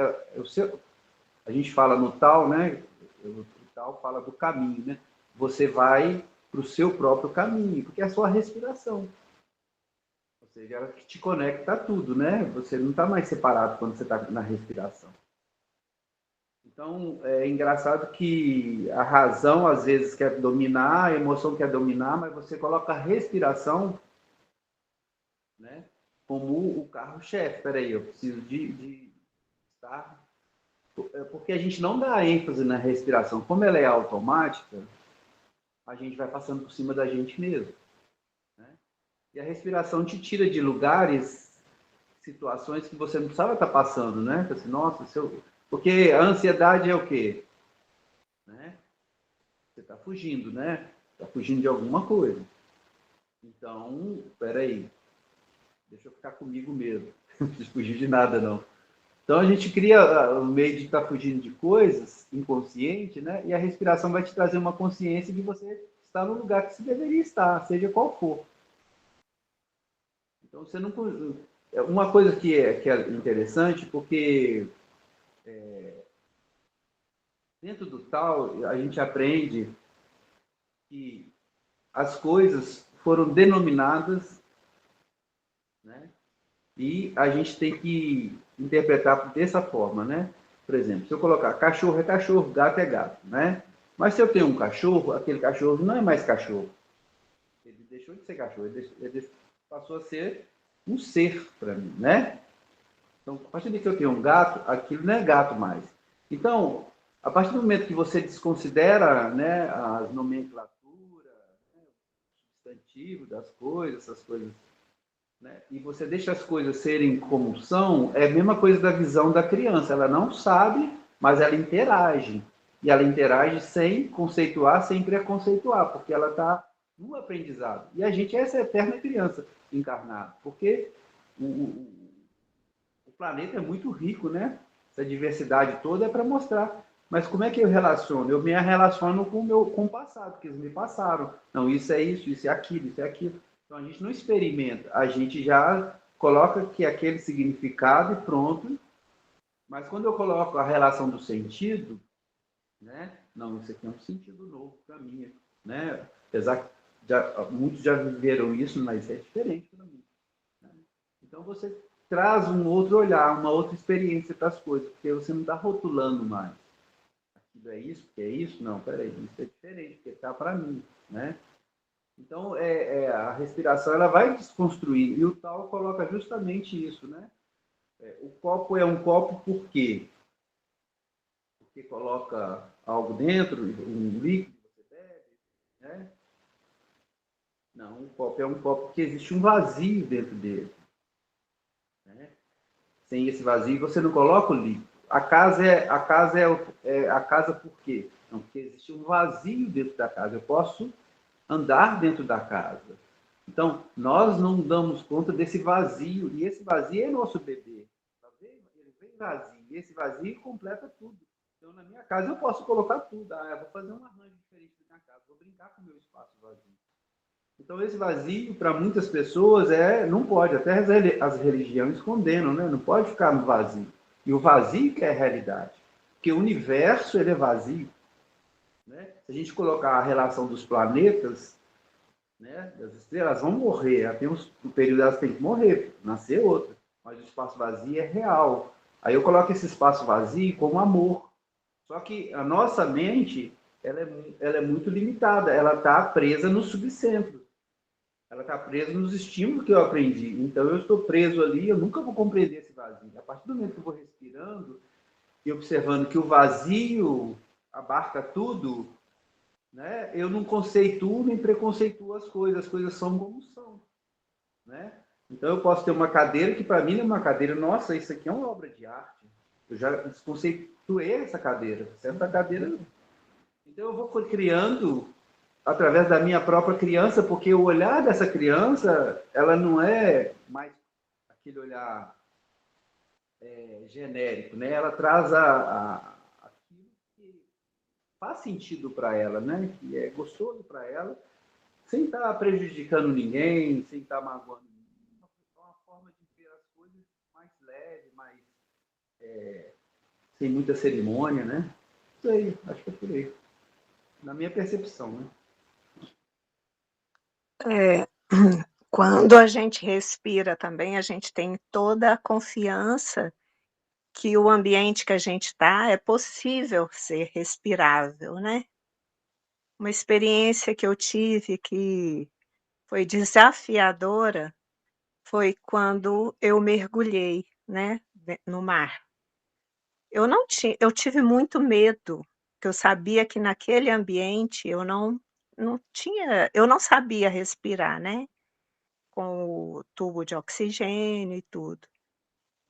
A gente fala no Tao, né? O Tao fala do caminho, né? Você vai para o seu próprio caminho, porque é a sua respiração. Ou seja, ela que te conecta a tudo, né? Você não está mais separado quando você está na respiração. Então, é engraçado que a razão, às vezes, quer dominar, a emoção quer dominar, mas você coloca a respiração, né, como o carro-chefe. Espera aí, eu preciso de estar... Porque a gente não dá ênfase na respiração. Como ela é automática, a gente vai passando por cima da gente mesmo, né? E a respiração te tira de lugares, situações que você não precisava estar passando, né? Assim, nossa, porque a ansiedade é o quê? Né? Você está fugindo, né? Está fugindo de alguma coisa. Então, espera aí, deixa eu ficar comigo mesmo. Não preciso fugir de nada, não. Então, a gente cria o meio de estar fugindo de coisas inconsciente, né? E a respiração vai te trazer uma consciência de você estar no lugar que você deveria estar, seja qual for. Então, você não... Uma coisa que é interessante, porque dentro do tal, a gente aprende que as coisas foram denominadas, né? E a gente tem que interpretar dessa forma, né? Por exemplo, se eu colocar cachorro é cachorro, gato é gato, né? Mas se eu tenho um cachorro, aquele cachorro não é mais cachorro. Ele deixou de ser cachorro, ele passou a ser um ser para mim, né? Então, a partir de que eu tenho um gato, aquilo não é gato mais. Então, a partir do momento que você desconsidera, né, as nomenclaturas, né, o substantivo das coisas, essas coisas, né, e você deixa as coisas serem como são, é a mesma coisa da visão da criança. Ela não sabe, mas ela interage. E ela interage sem conceituar, sem preconceituar, porque ela está no aprendizado. E a gente é essa eterna criança encarnada, porque o planeta é muito rico, né? Essa diversidade toda é para mostrar. Mas como é que eu relaciono? Eu me relaciono com o passado, que eles me passaram. Não, isso é isso, isso é aquilo, isso é aquilo. Então a gente não experimenta, a gente já coloca que aquele significado e pronto. Mas quando eu coloco a relação do sentido, né? Não, isso aqui é um sentido novo para mim, né? Apesar que muitos já viveram isso, mas é diferente para mim, né? Então você traz um outro olhar, uma outra experiência para as coisas, porque você não está rotulando mais. Aquilo é isso, que é isso? Não, peraí, isso é diferente, porque está para mim, né? Então, a respiração ela vai desconstruir, e o Tao coloca justamente isso, né? O copo é um copo por quê? Porque coloca algo dentro, um líquido que você bebe, né? Não, o copo é um copo porque existe um vazio dentro dele, né? Sem esse vazio, você não coloca o líquido. A casa é a casa por quê? Não, porque existe um vazio dentro da casa. Eu posso andar dentro da casa. Então, nós não damos conta desse vazio, e esse vazio é nosso bebê. Ele vem vazio, e esse vazio completa tudo. Então, na minha casa, eu posso colocar tudo. Eu vou fazer um arranjo diferente na minha casa, vou brincar com o meu espaço vazio. Então, esse vazio, para muitas pessoas, não pode. Até as religiões condenam, né? Não pode ficar no vazio. E o vazio que é a realidade. Porque o universo, ele é vazio, né? Se a gente colocar a relação dos planetas, né, das estrelas, vão morrer. Tem um período elas têm que morrer, nascer outra. Mas o espaço vazio é real. Aí eu coloco esse espaço vazio como amor. Só que a nossa mente, ela é muito limitada. Ela está presa no subcentro. Ela está presa nos estímulos que eu aprendi. Então, eu estou preso ali, eu nunca vou compreender esse vazio. A partir do momento que eu vou respirando e observando que o vazio abarca tudo, né, eu não conceituo nem preconceituo as coisas são como são, né? Então, eu posso ter uma cadeira que, para mim, é uma cadeira, nossa, isso aqui é uma obra de arte. Eu já desconceituei essa cadeira. Essa cadeira... Então, eu vou criando através da minha própria criança, porque o olhar dessa criança, ela não é mais aquele olhar genérico, né? Ela traz aquilo que faz sentido para ela, né? Que é gostoso para ela, sem estar prejudicando ninguém, sem estar magoando ninguém. É uma forma de ver as coisas mais leve, mais sem muita cerimônia, né? Isso aí, acho que é por aí. Na minha percepção, né? Quando a gente respira também, a gente tem toda a confiança que o ambiente que a gente está é possível ser respirável, né? Uma experiência que eu tive que foi desafiadora foi quando eu mergulhei, né, no mar. Eu tive muito medo, porque eu sabia que naquele ambiente eu não sabia respirar, né, com o tubo de oxigênio e tudo.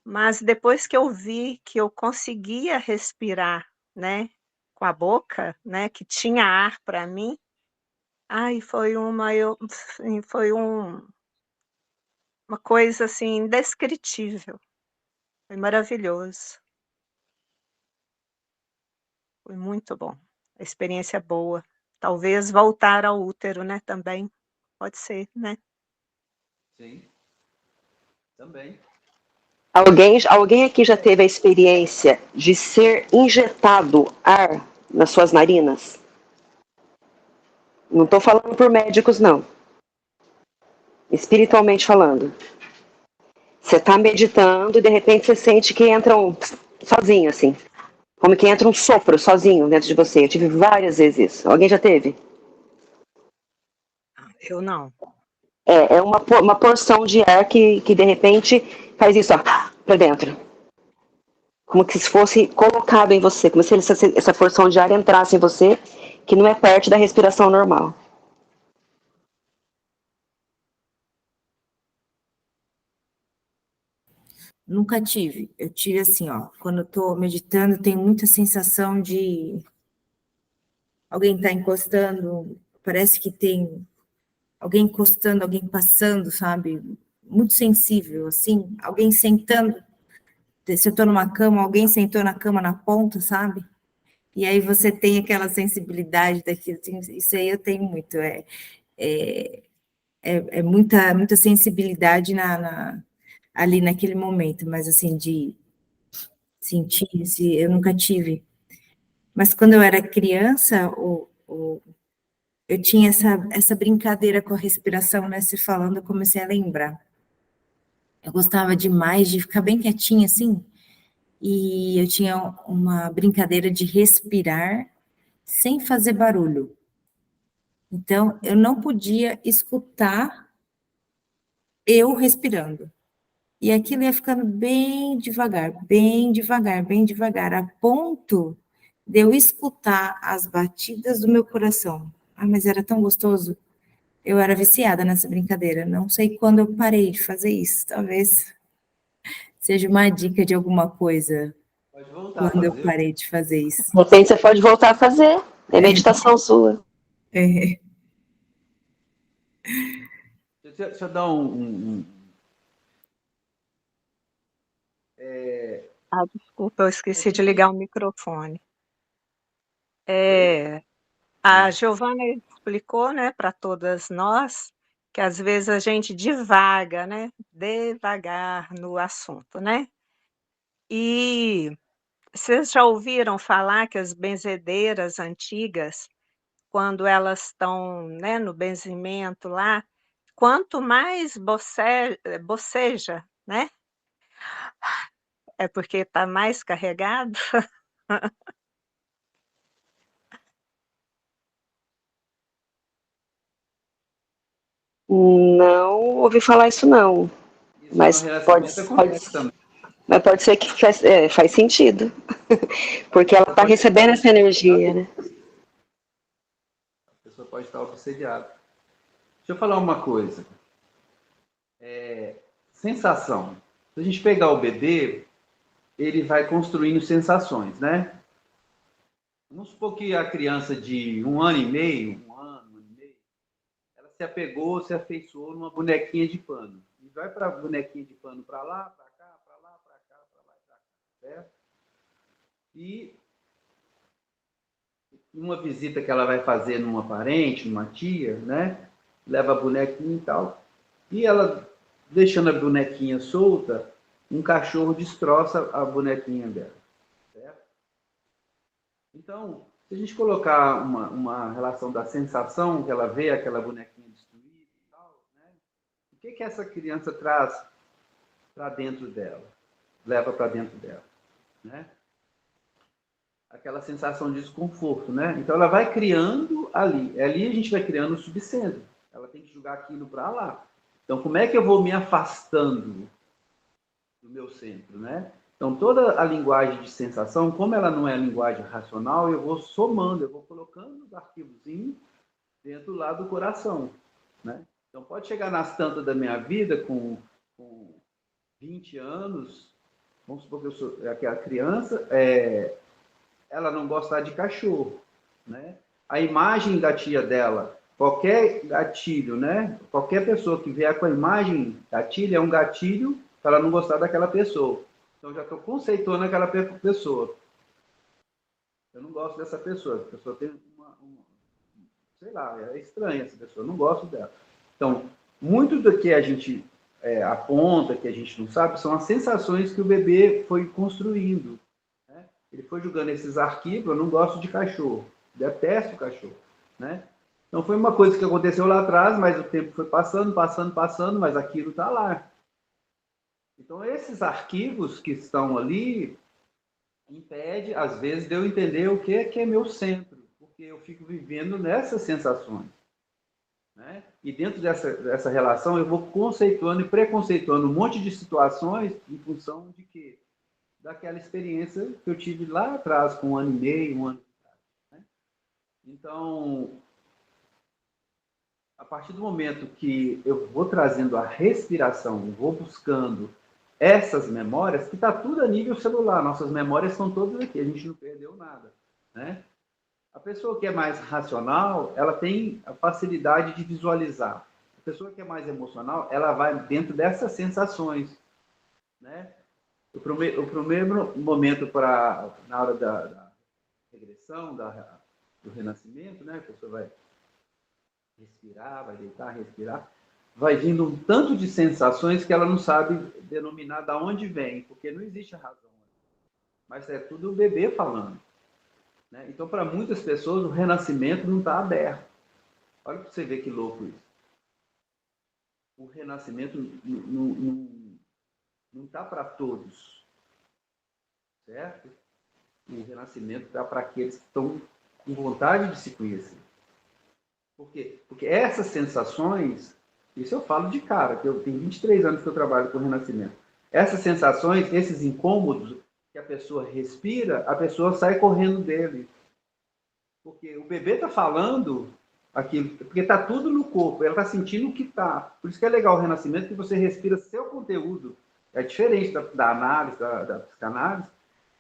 Mas depois que eu vi que eu conseguia respirar, né, com a boca, né, que tinha ar para mim, ai, foi uma coisa, assim, indescritível. Foi maravilhoso, foi muito bom. A experiência boa. Talvez voltar ao útero, né, também. Pode ser, né. Sim, também. Alguém aqui já teve a experiência de ser injetado ar nas suas narinas? Não estou falando por médicos, não. Espiritualmente falando. Você está meditando e de repente você sente que entra sozinho, assim. Como que entra um sopro sozinho dentro de você. Eu tive várias vezes isso. Alguém já teve? Eu não. É uma porção de ar que de repente faz isso, ó, pra dentro. Como que se fosse colocado em você, como se essa porção de ar entrasse em você, que não é parte da respiração normal. Nunca tive. Eu tive assim, ó, quando eu tô meditando, tem muita sensação de alguém tá encostando, parece que tem alguém encostando, alguém passando, sabe? Muito sensível, assim, alguém sentando. Se eu tô numa cama, alguém sentou na cama na ponta, sabe? E aí você tem aquela sensibilidade daquilo. Isso aí eu tenho muito. É, é muita sensibilidade ali naquele momento, mas assim, de sentir, eu nunca tive. Mas quando eu era criança, eu tinha essa brincadeira com a respiração, né? Se falando, eu comecei a lembrar. Eu gostava demais de ficar bem quietinha assim, e eu tinha uma brincadeira de respirar sem fazer barulho. Então, eu não podia escutar eu respirando. E aquilo ia ficando bem devagar, bem devagar, bem devagar, a ponto de eu escutar as batidas do meu coração. Ah, mas era tão gostoso. Eu era viciada nessa brincadeira. Não sei quando eu parei de fazer isso. Talvez seja uma dica de alguma coisa Pode voltar a quando eu fazer. parei de fazer isso. De repente você pode voltar a fazer. É meditação sua. É. Deixa eu dar Ah, desculpa, eu a esqueci de gente. ligar o microfone. Oi? A Ah, Giovana explicou, né, para todas nós, que às vezes a gente divaga, né, devagar no assunto, né. E vocês já ouviram falar que as benzedeiras antigas, quando elas estão, né, no benzimento lá, quanto mais boceja, né, é porque está mais carregado? Não ouvi falar isso não. isso no Mas pode, relacionamento pode, acontece também. mas pode ser que faz sentido. A Porque ela pessoa está pode estar recebendo essa energia, obsediada. né? A pessoa pode estar obsediada. Deixa eu falar uma coisa. Sensação. Se a gente pegar o bebê, ele vai construindo sensações, né? Vamos supor que a criança de um ano e meio, ela se apegou, se afeiçoou numa bonequinha de pano. E vai para a bonequinha de pano para lá, para cá, para lá, para cá, para lá, para cá, certo? E numa visita que ela vai fazer numa parente, numa tia, né? Leva a bonequinha e tal. E ela, deixando a bonequinha solta, um cachorro destroça a bonequinha dela, certo? Então, se a gente colocar uma relação da sensação que ela vê aquela bonequinha destruída e tal, né? O que essa criança traz para dentro dela? Leva para dentro dela, né? Aquela sensação de desconforto, né? Então ela vai criando ali. Ali a gente vai criando o subcentro. Ela tem que jogar aquilo para lá. Então, como é que eu vou me afastando do meu centro, né? Então, toda a linguagem de sensação, como ela não é linguagem racional, eu vou somando, eu vou colocando os arquivozinhos dentro lá do coração, né? Então, pode chegar nas tantas da minha vida, com 20 anos, vamos supor que eu sou aquela criança, ela não gosta de cachorro, né? A imagem da tia dela, qualquer gatilho, né? Qualquer pessoa que vier com a imagem gatilho é um gatilho para ela não gostar daquela pessoa. Então, já estou conceituando aquela pessoa. Eu não gosto dessa pessoa. A pessoa tem sei lá, é estranha essa pessoa, eu não gosto dela. Então, muito do que a gente aponta, que a gente não sabe, são as sensações que o bebê foi construindo. Né? Ele foi julgando esses arquivos, eu não gosto de cachorro, detesto cachorro. Né? Então, foi uma coisa que aconteceu lá atrás, mas o tempo foi passando, mas aquilo está lá. Então, esses arquivos que estão ali impede, às vezes, de eu entender o que é meu centro, porque eu fico vivendo nessas sensações. Né? E dentro dessa relação, eu vou conceituando e preconceituando um monte de situações em função de quê? Daquela experiência que eu tive lá atrás, com 1 ano e meio, 1 ano atrás. Né? Então, a partir do momento que eu vou trazendo a respiração, vou buscando essas memórias, que está tudo a nível celular, nossas memórias estão todas aqui, a gente não perdeu nada. Né? A pessoa que é mais racional, ela tem a facilidade de visualizar. A pessoa que é mais emocional, ela vai dentro dessas sensações. Né? O primeiro momento na hora da regressão, do renascimento, né? A pessoa vai respirar, vai deitar, respirar, vai vindo um tanto de sensações que ela não sabe denominar de onde vem, porque não existe razão. Mas é tudo o bebê falando. Né? Então, para muitas pessoas, o renascimento não está aberto. Olha para você ver que louco isso. O renascimento não está para todos. Certo? O renascimento está para aqueles que estão com vontade de se conhecer. Por quê? Porque essas sensações, isso eu falo de cara, que eu tenho 23 anos que eu trabalho com renascimento. Essas sensações, esses incômodos que a pessoa respira, a pessoa sai correndo dele. Porque o bebê está falando aquilo, porque está tudo no corpo, ela está sentindo o que está. Por isso que é legal o renascimento, que você respira seu conteúdo. É diferente da análise, da psicanálise.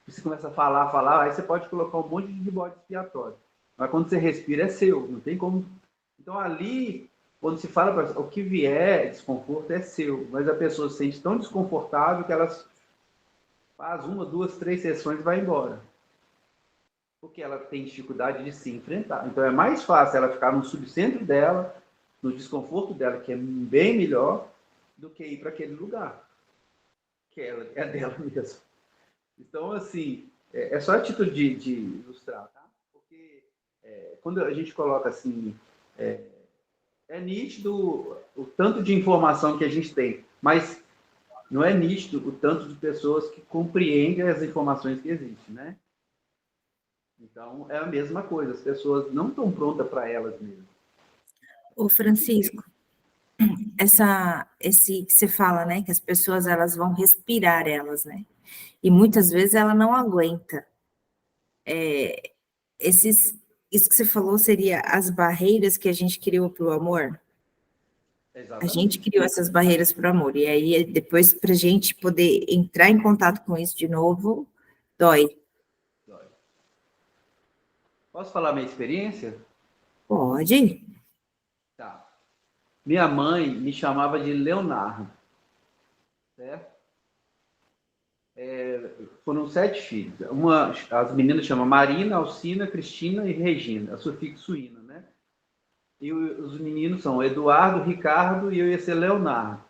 Você começa a falar, aí você pode colocar um monte de bode expiatório. Mas quando você respira, é seu, não tem como. Então, ali, quando se fala para o que vier, desconforto é seu, mas a pessoa se sente tão desconfortável que ela faz 1, 2, 3 sessões e vai embora. Porque ela tem dificuldade de se enfrentar. Então, é mais fácil ela ficar no subcentro dela, no desconforto dela, que é bem melhor, do que ir para aquele lugar, que é dela mesmo. Então, assim, é só a título de ilustrar, tá? Porque quando a gente coloca assim, é nítido o tanto de informação que a gente tem, mas não é nítido o tanto de pessoas que compreendem as informações que existem, né? Então, é a mesma coisa, as pessoas não estão prontas para elas mesmas. Ô, Francisco, esse que você fala, né, que as pessoas elas vão respirar elas, né? E muitas vezes ela não aguenta. Isso que você falou seria as barreiras que a gente criou para o amor? Exatamente. A gente criou essas barreiras para o amor, e aí depois para a gente poder entrar em contato com isso de novo, dói. Posso falar minha experiência? Pode? Tá. Minha mãe me chamava de Leonardo, certo? Foram 7 filhos. As meninas chamam Marina, Alcina, Cristina e Regina, a sufixo ina, né? E os meninos são Eduardo, Ricardo e eu ia ser Leonardo.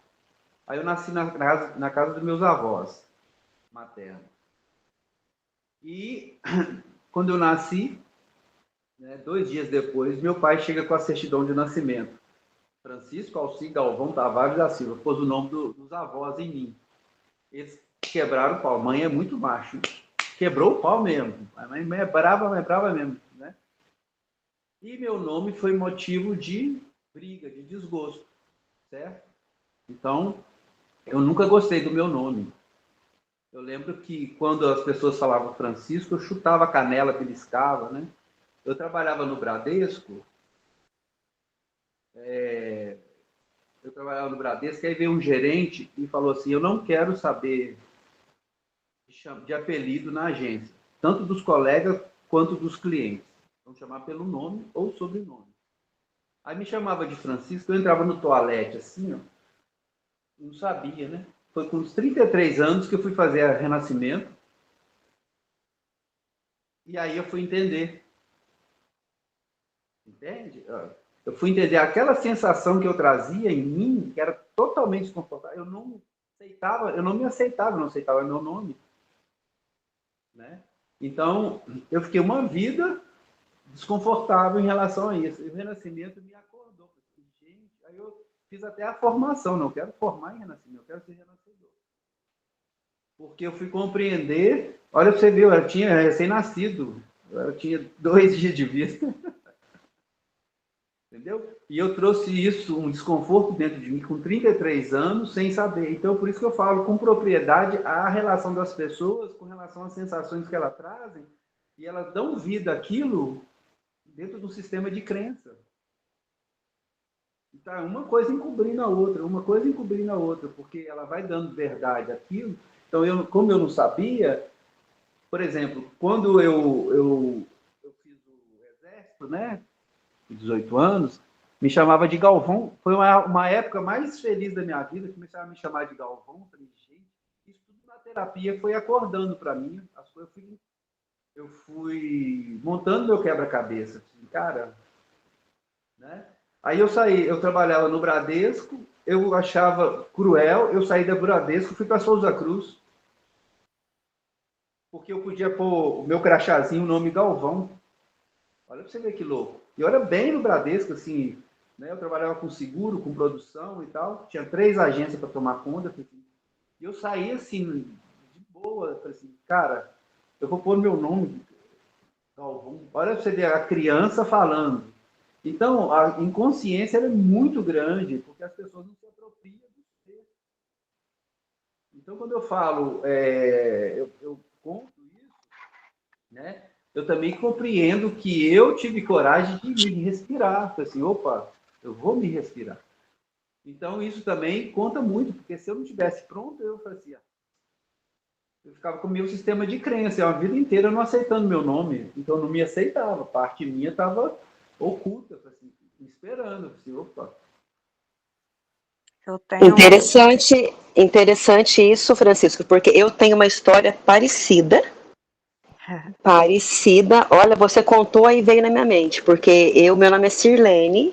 Aí eu nasci na casa dos meus avós maternos. E quando eu nasci, né, 2 dias depois, meu pai chega com a certidão de nascimento. Francisco Alci Galvão Tavares da Silva, pôs o nome dos avós em mim. Eles quebraram o pau. Mãe é muito macho. Quebrou o pau mesmo. A mãe é brava mesmo. Né? E meu nome foi motivo de briga, de desgosto. Certo? Então, eu nunca gostei do meu nome. Eu lembro que quando as pessoas falavam Francisco, eu chutava a canela, beliscava, né? Eu trabalhava no Bradesco, aí veio um gerente e falou assim, eu não quero saber de apelido na agência, tanto dos colegas quanto dos clientes. Vão chamar pelo nome ou sobrenome. Aí me chamava de Francisco, eu entrava no toalete assim, ó, não sabia, né? Foi com uns 33 anos que eu fui fazer a Renascimento, e aí eu fui entender. Entende? Eu fui entender aquela sensação que eu trazia em mim, que era totalmente desconfortável. Eu não me aceitava, eu não aceitava meu nome. Né? Então, eu fiquei uma vida desconfortável em relação a isso. E o Renascimento me acordou. Gente, aí eu fiz até a formação, não quero formar em Renascimento, eu quero ser renascedor. Porque eu fui compreender, olha pra você ver, eu tinha recém-nascido, eu tinha 2 dias de vida. Entendeu? E eu trouxe isso, um desconforto dentro de mim com 33 anos, sem saber. Então, por isso que eu falo com propriedade a relação das pessoas com relação às sensações que elas trazem, e elas dão vida àquilo dentro do sistema de crença. Então, uma coisa encobrindo a outra, uma coisa encobrindo a outra, porque ela vai dando verdade àquilo. Então, como eu não sabia, por exemplo, quando eu fiz o exército, né, de 18 anos, me chamava de Galvão. Foi uma época mais feliz da minha vida, começaram a me chamar de Galvão. Falei, gente, isso tudo na terapia foi acordando para mim. Eu fui montando meu quebra-cabeça. Assim, cara, né? Aí eu trabalhava no Bradesco, eu achava cruel, eu saí da Bradesco, fui para Souza Cruz, porque eu podia pôr o meu crachazinho, o nome Galvão. Olha para você ver que louco. E eu era bem no Bradesco, assim, né? Eu trabalhava com seguro, com produção e tal. Tinha 3 agências para tomar conta. E eu saí, assim, de boa. Falei assim, cara, eu vou pôr meu nome, Galvão. Olha para você ver a criança falando. Então, a inconsciência é muito grande, porque as pessoas não se apropriam do ser. Então, quando eu falo, eu conto isso, né? Eu também compreendo que eu tive coragem de me respirar. Falei assim, opa, eu vou me respirar. Então, isso também conta muito, porque se eu não tivesse pronto, eu fazia. Eu ficava com o meu sistema de crença, a vida inteira não aceitando meu nome. Então, eu não me aceitava. Parte minha estava oculta, assim, me esperando. Assim, opa. Eu tenho... Interessante isso, Francisco, porque eu tenho uma história parecida. Olha, você contou aí veio na minha mente, porque meu nome é Sirlene,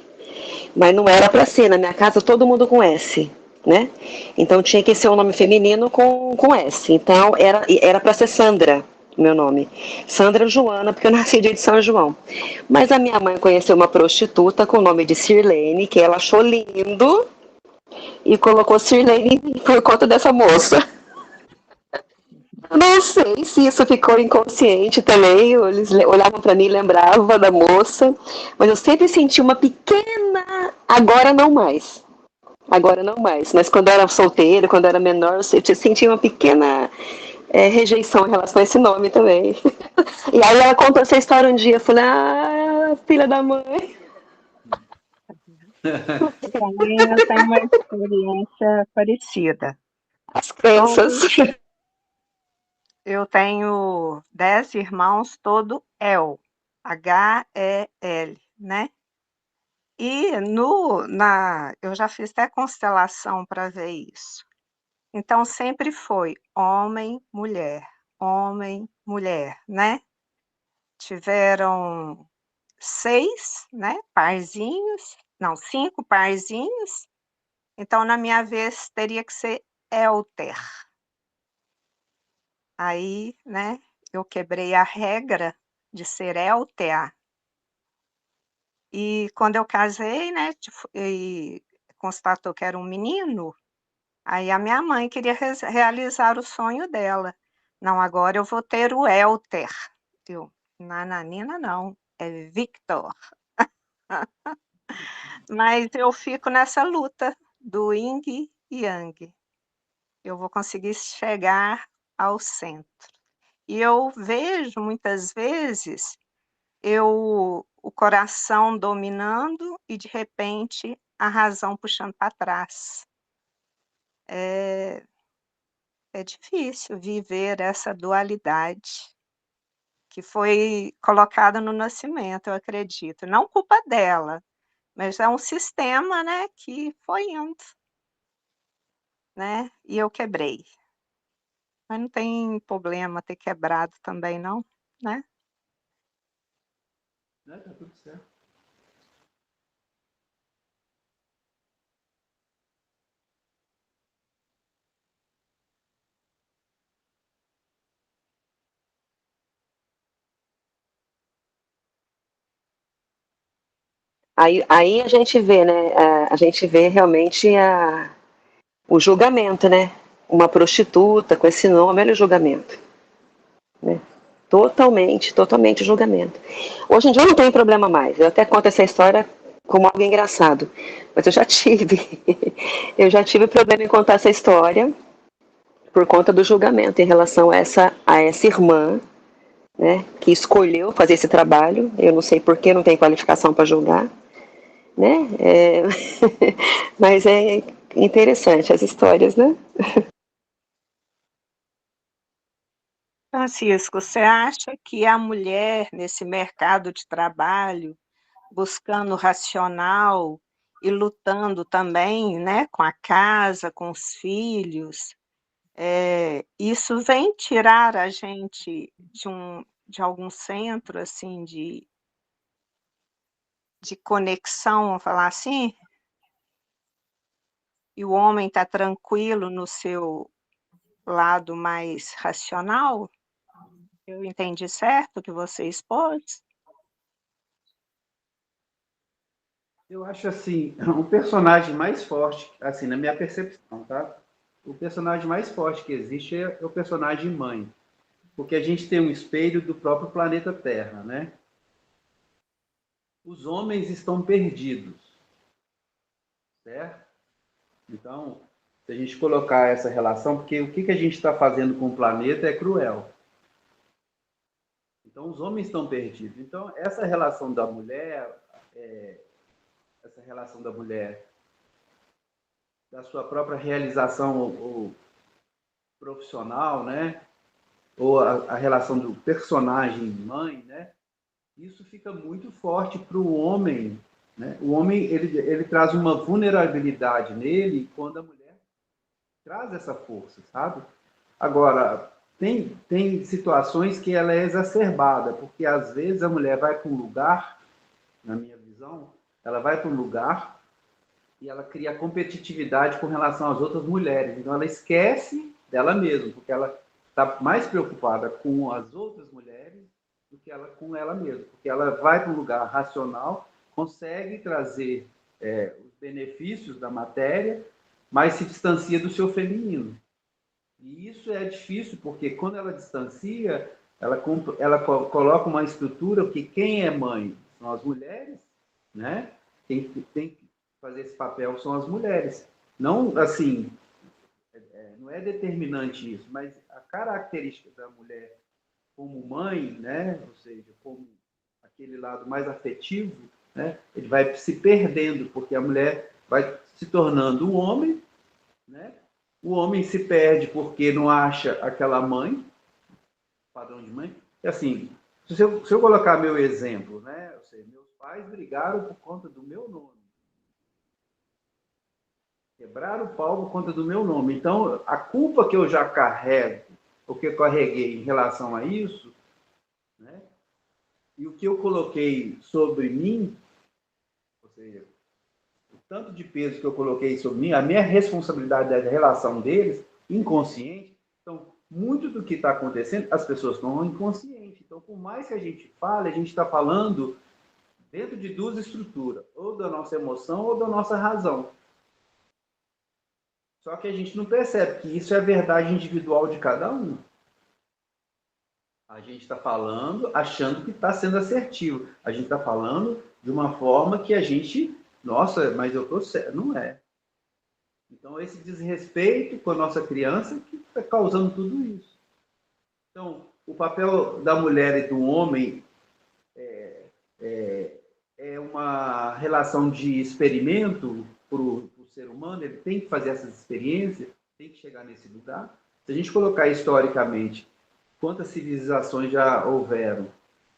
mas não era para ser, na minha casa todo mundo com S, né? Então tinha que ser um nome feminino com S, então era para ser Sandra, meu nome. Sandra Joana, porque eu nasci dia de São João. Mas a minha mãe conheceu uma prostituta com o nome de Sirlene, que ela achou lindo, e colocou Sirlene por conta dessa moça. Não sei se isso ficou inconsciente também, eles olhavam para mim e lembravam da moça, mas eu sempre senti uma pequena, agora não mais, mas quando eu era solteira, quando eu era menor, eu sentia uma pequena rejeição em relação a esse nome também. E aí ela contou essa história um dia, eu falei, filha da mãe. Eu tenho uma experiência parecida. As crenças. Eu tenho 10 irmãos, todo El, H-E-L, né? E eu já fiz até constelação para ver isso. Então, sempre foi homem, mulher, né? Tiveram 6, né, parzinhos, não, 5 parzinhos. Então, na minha vez, teria que ser Elter. Aí, né, eu quebrei a regra de ser Eltea. E quando eu casei, né, e constatou que era um menino, aí a minha mãe queria realizar o sonho dela. Não, agora eu vou ter o Elter. Eu, Nananina não, é Victor. Mas eu fico nessa luta do yin Yang. Eu vou conseguir chegar ao centro. E eu vejo muitas vezes o coração dominando e de repente a razão puxando para trás. É, é difícil viver essa dualidade que foi colocada no nascimento, eu acredito. Não culpa dela, mas é um sistema, né, que foi indo, né? E eu quebrei. Mas não tem problema ter quebrado também, não, né? Né? Tá tudo certo. Aí a gente vê, né? A gente vê realmente o julgamento, né? Uma prostituta com esse nome, olha o julgamento, né? Totalmente julgamento. Hoje em dia eu não tenho problema mais. Eu até conto essa história como algo engraçado, mas eu já tive, eu já tive problema em contar essa história por conta do julgamento em relação a essa irmã, né? Que escolheu fazer esse trabalho. Eu não sei por que não tem qualificação para julgar, né? Mas é interessante as histórias, né? Francisco, você acha que a mulher nesse mercado de trabalho, buscando o racional e lutando também, né, com a casa, com os filhos, isso vem tirar a gente de algum centro assim de conexão, vamos falar assim? E o homem está tranquilo no seu lado mais racional? Eu entendi certo o que você expôs? Eu acho assim, o personagem mais forte, assim, na minha percepção, tá? O personagem mais forte que existe é o personagem mãe, porque a gente tem um espelho do próprio planeta Terra, né? Os homens estão perdidos, certo? Então, se a gente colocar essa relação, porque o que a gente está fazendo com o planeta é cruel. Então, os homens estão perdidos. Então, essa relação da mulher, da sua própria realização ou profissional, né? Ou a relação do personagem mãe, né? Isso fica muito forte para o homem, né? O homem ele traz uma vulnerabilidade nele quando a mulher traz essa força, sabe? Agora, tem situações que ela é exacerbada, porque às vezes a mulher vai para um lugar, na minha visão, ela vai para um lugar e ela cria competitividade com relação às outras mulheres. Então ela esquece dela mesma, porque ela está mais preocupada com as outras mulheres do que ela com ela mesma, porque ela vai para um lugar racional, consegue trazer os benefícios da matéria, mas se distancia do seu feminino. E isso é difícil, porque quando ela distancia, ela coloca uma estrutura que quem é mãe são as mulheres, né? Quem tem que fazer esse papel são as mulheres. Não, assim, não é determinante isso, mas a característica da mulher como mãe, né? Ou seja, como aquele lado mais afetivo, né? Ele vai se perdendo, porque a mulher vai se tornando um homem, né? O homem se perde porque não acha aquela mãe, padrão de mãe. E assim, se eu colocar meu exemplo, né? Ou seja, meus pais brigaram por conta do meu nome. Quebraram o pau por conta do meu nome. Então, a culpa que eu já carrego, o que eu carreguei em relação a isso, né? E o que eu coloquei sobre mim, ou seja, o tanto de peso que eu coloquei sobre mim, a minha responsabilidade da relação deles, inconsciente. Então, muito do que está acontecendo, as pessoas estão inconscientes. Então, por mais que a gente fale, a gente está falando dentro de duas estruturas, ou da nossa emoção ou da nossa razão. Só que a gente não percebe que isso é a verdade individual de cada um. A gente está falando achando que está sendo assertivo. A gente está falando de uma forma que a gente... Nossa, mas eu estou certo. Não é. Então, esse desrespeito com a nossa criança que está causando tudo isso. Então, o papel da mulher e do homem é uma relação de experimento para o ser humano, ele tem que fazer essas experiências, tem que chegar nesse lugar. Se a gente colocar historicamente quantas civilizações já houveram,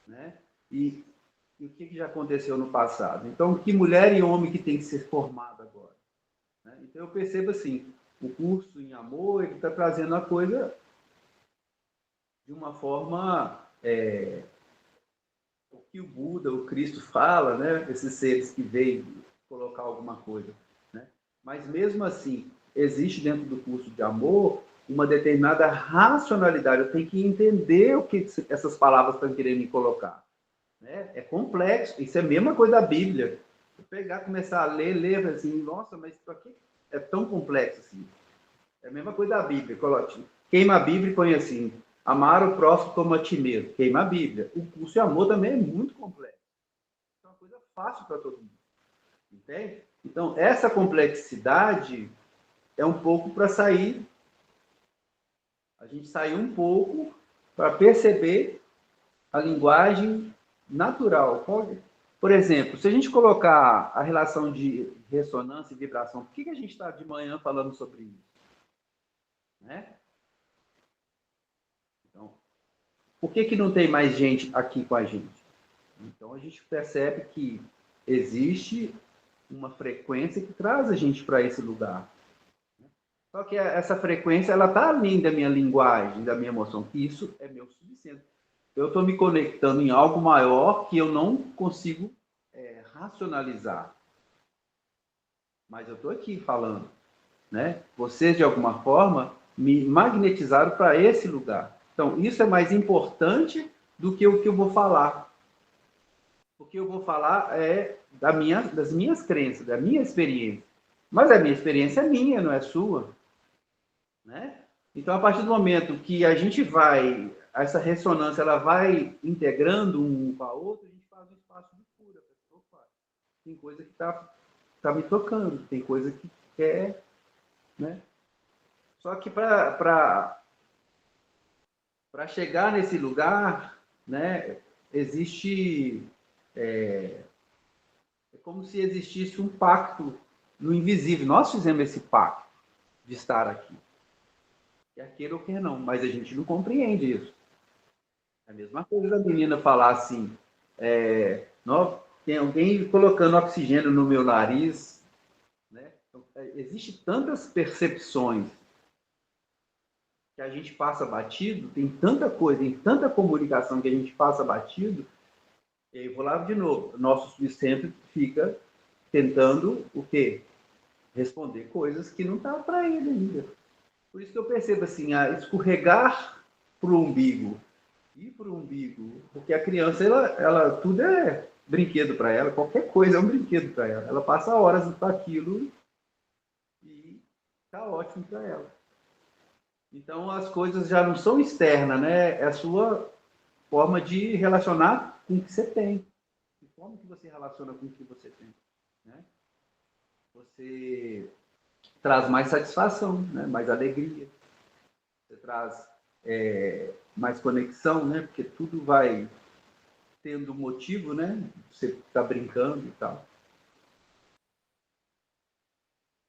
né? E o que já aconteceu no passado. Então, que mulher e homem que tem que ser formado agora? Né? Então, eu percebo assim, o curso em amor, ele está trazendo a coisa de uma forma... o que o Buda, o Cristo fala, né? Esses seres que veem colocar alguma coisa. Né? Mas, mesmo assim, existe dentro do curso de amor uma determinada racionalidade. Eu tenho que entender o que essas palavras estão querendo me colocar. Né? É complexo. Isso é a mesma coisa da Bíblia. Eu pegar, começar a ler assim, nossa, mas isso aqui é tão complexo assim. É a mesma coisa da Bíblia. Queima a Bíblia e põe assim, amar o próximo como a ti mesmo. Queima a Bíblia. O curso de amor também é muito complexo. É uma coisa fácil para todo mundo. Entende? Então, essa complexidade é um pouco para sair. A gente sair um pouco para perceber a linguagem natural. Por exemplo, se a gente colocar a relação de ressonância e vibração, por que a gente está de manhã falando sobre isso? Né? Então, por que não tem mais gente aqui com a gente? Então, a gente percebe que existe uma frequência que traz a gente para esse lugar. Só que essa frequência, ela está além da minha linguagem, da minha emoção. Isso é meu subconsciente. Eu estou me conectando em algo maior que eu não consigo racionalizar. Mas eu estou aqui falando. Né? Vocês, de alguma forma, me magnetizaram para esse lugar. Então, isso é mais importante do que o que eu vou falar. O que eu vou falar é das minhas crenças, da minha experiência. Mas a minha experiência é minha, não é sua. Né? Então, a partir do momento que a gente vai, essa ressonância, ela vai integrando um com a outra, a gente faz um espaço de cura. Opa, tem coisa que tá me tocando, tem coisa que quer... Né? Só que para chegar nesse lugar, né, existe... É como se existisse um pacto no invisível. Nós fizemos esse pacto de estar aqui. Quer queira ou quer não, mas a gente não compreende isso. É a mesma coisa da menina falar assim, tem alguém colocando oxigênio no meu nariz, né? Então, existe tantas percepções que a gente passa batido, tem tanta coisa, tem tanta comunicação que a gente passa batido, e aí vou lá de novo, nosso subconsciente fica tentando o quê? Responder coisas que não estão para ele ainda. Por isso que eu percebo assim, a escorregar para o umbigo, ir para o umbigo, porque a criança, ela tudo é brinquedo para ela, qualquer coisa é um brinquedo para ela. Ela passa horas naquilo e está ótimo para ela. Então, as coisas já não são externas, né? É a sua forma de relacionar com o que você tem. Que forma que você relaciona com o que você tem, né? Você traz mais satisfação, né? Mais alegria. Você traz mais conexão, né? Porque tudo vai tendo motivo, né? Você está brincando e tal.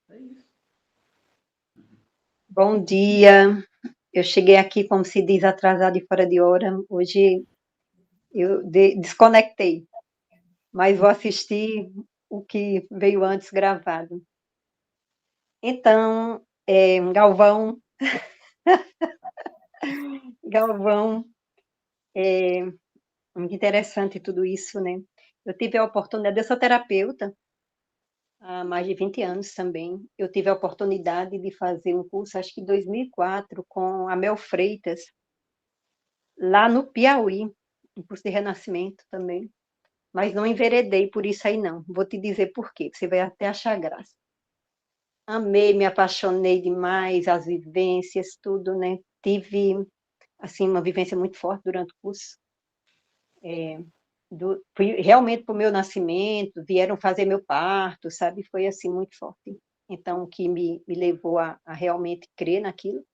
É isso. Bom dia. Eu cheguei aqui, como se diz, atrasada e fora de hora. Hoje eu desconectei, mas vou assistir o que veio antes gravado. Então, Galvão, é muito interessante tudo isso, né? Eu tive a oportunidade, eu sou terapeuta há mais de 20 anos também. Eu tive a oportunidade de fazer um curso, acho que em 2004, com a Mel Freitas, lá no Piauí, um curso de renascimento também. Mas não enveredei por isso aí, não. Vou te dizer por quê, você vai até achar graça. Amei, me apaixonei demais, as vivências, tudo, né? Tive, assim, uma vivência muito forte durante o curso. Fui realmente para o meu nascimento, vieram fazer meu parto, sabe? Foi, assim, muito forte. então, que me levou a realmente crer naquilo,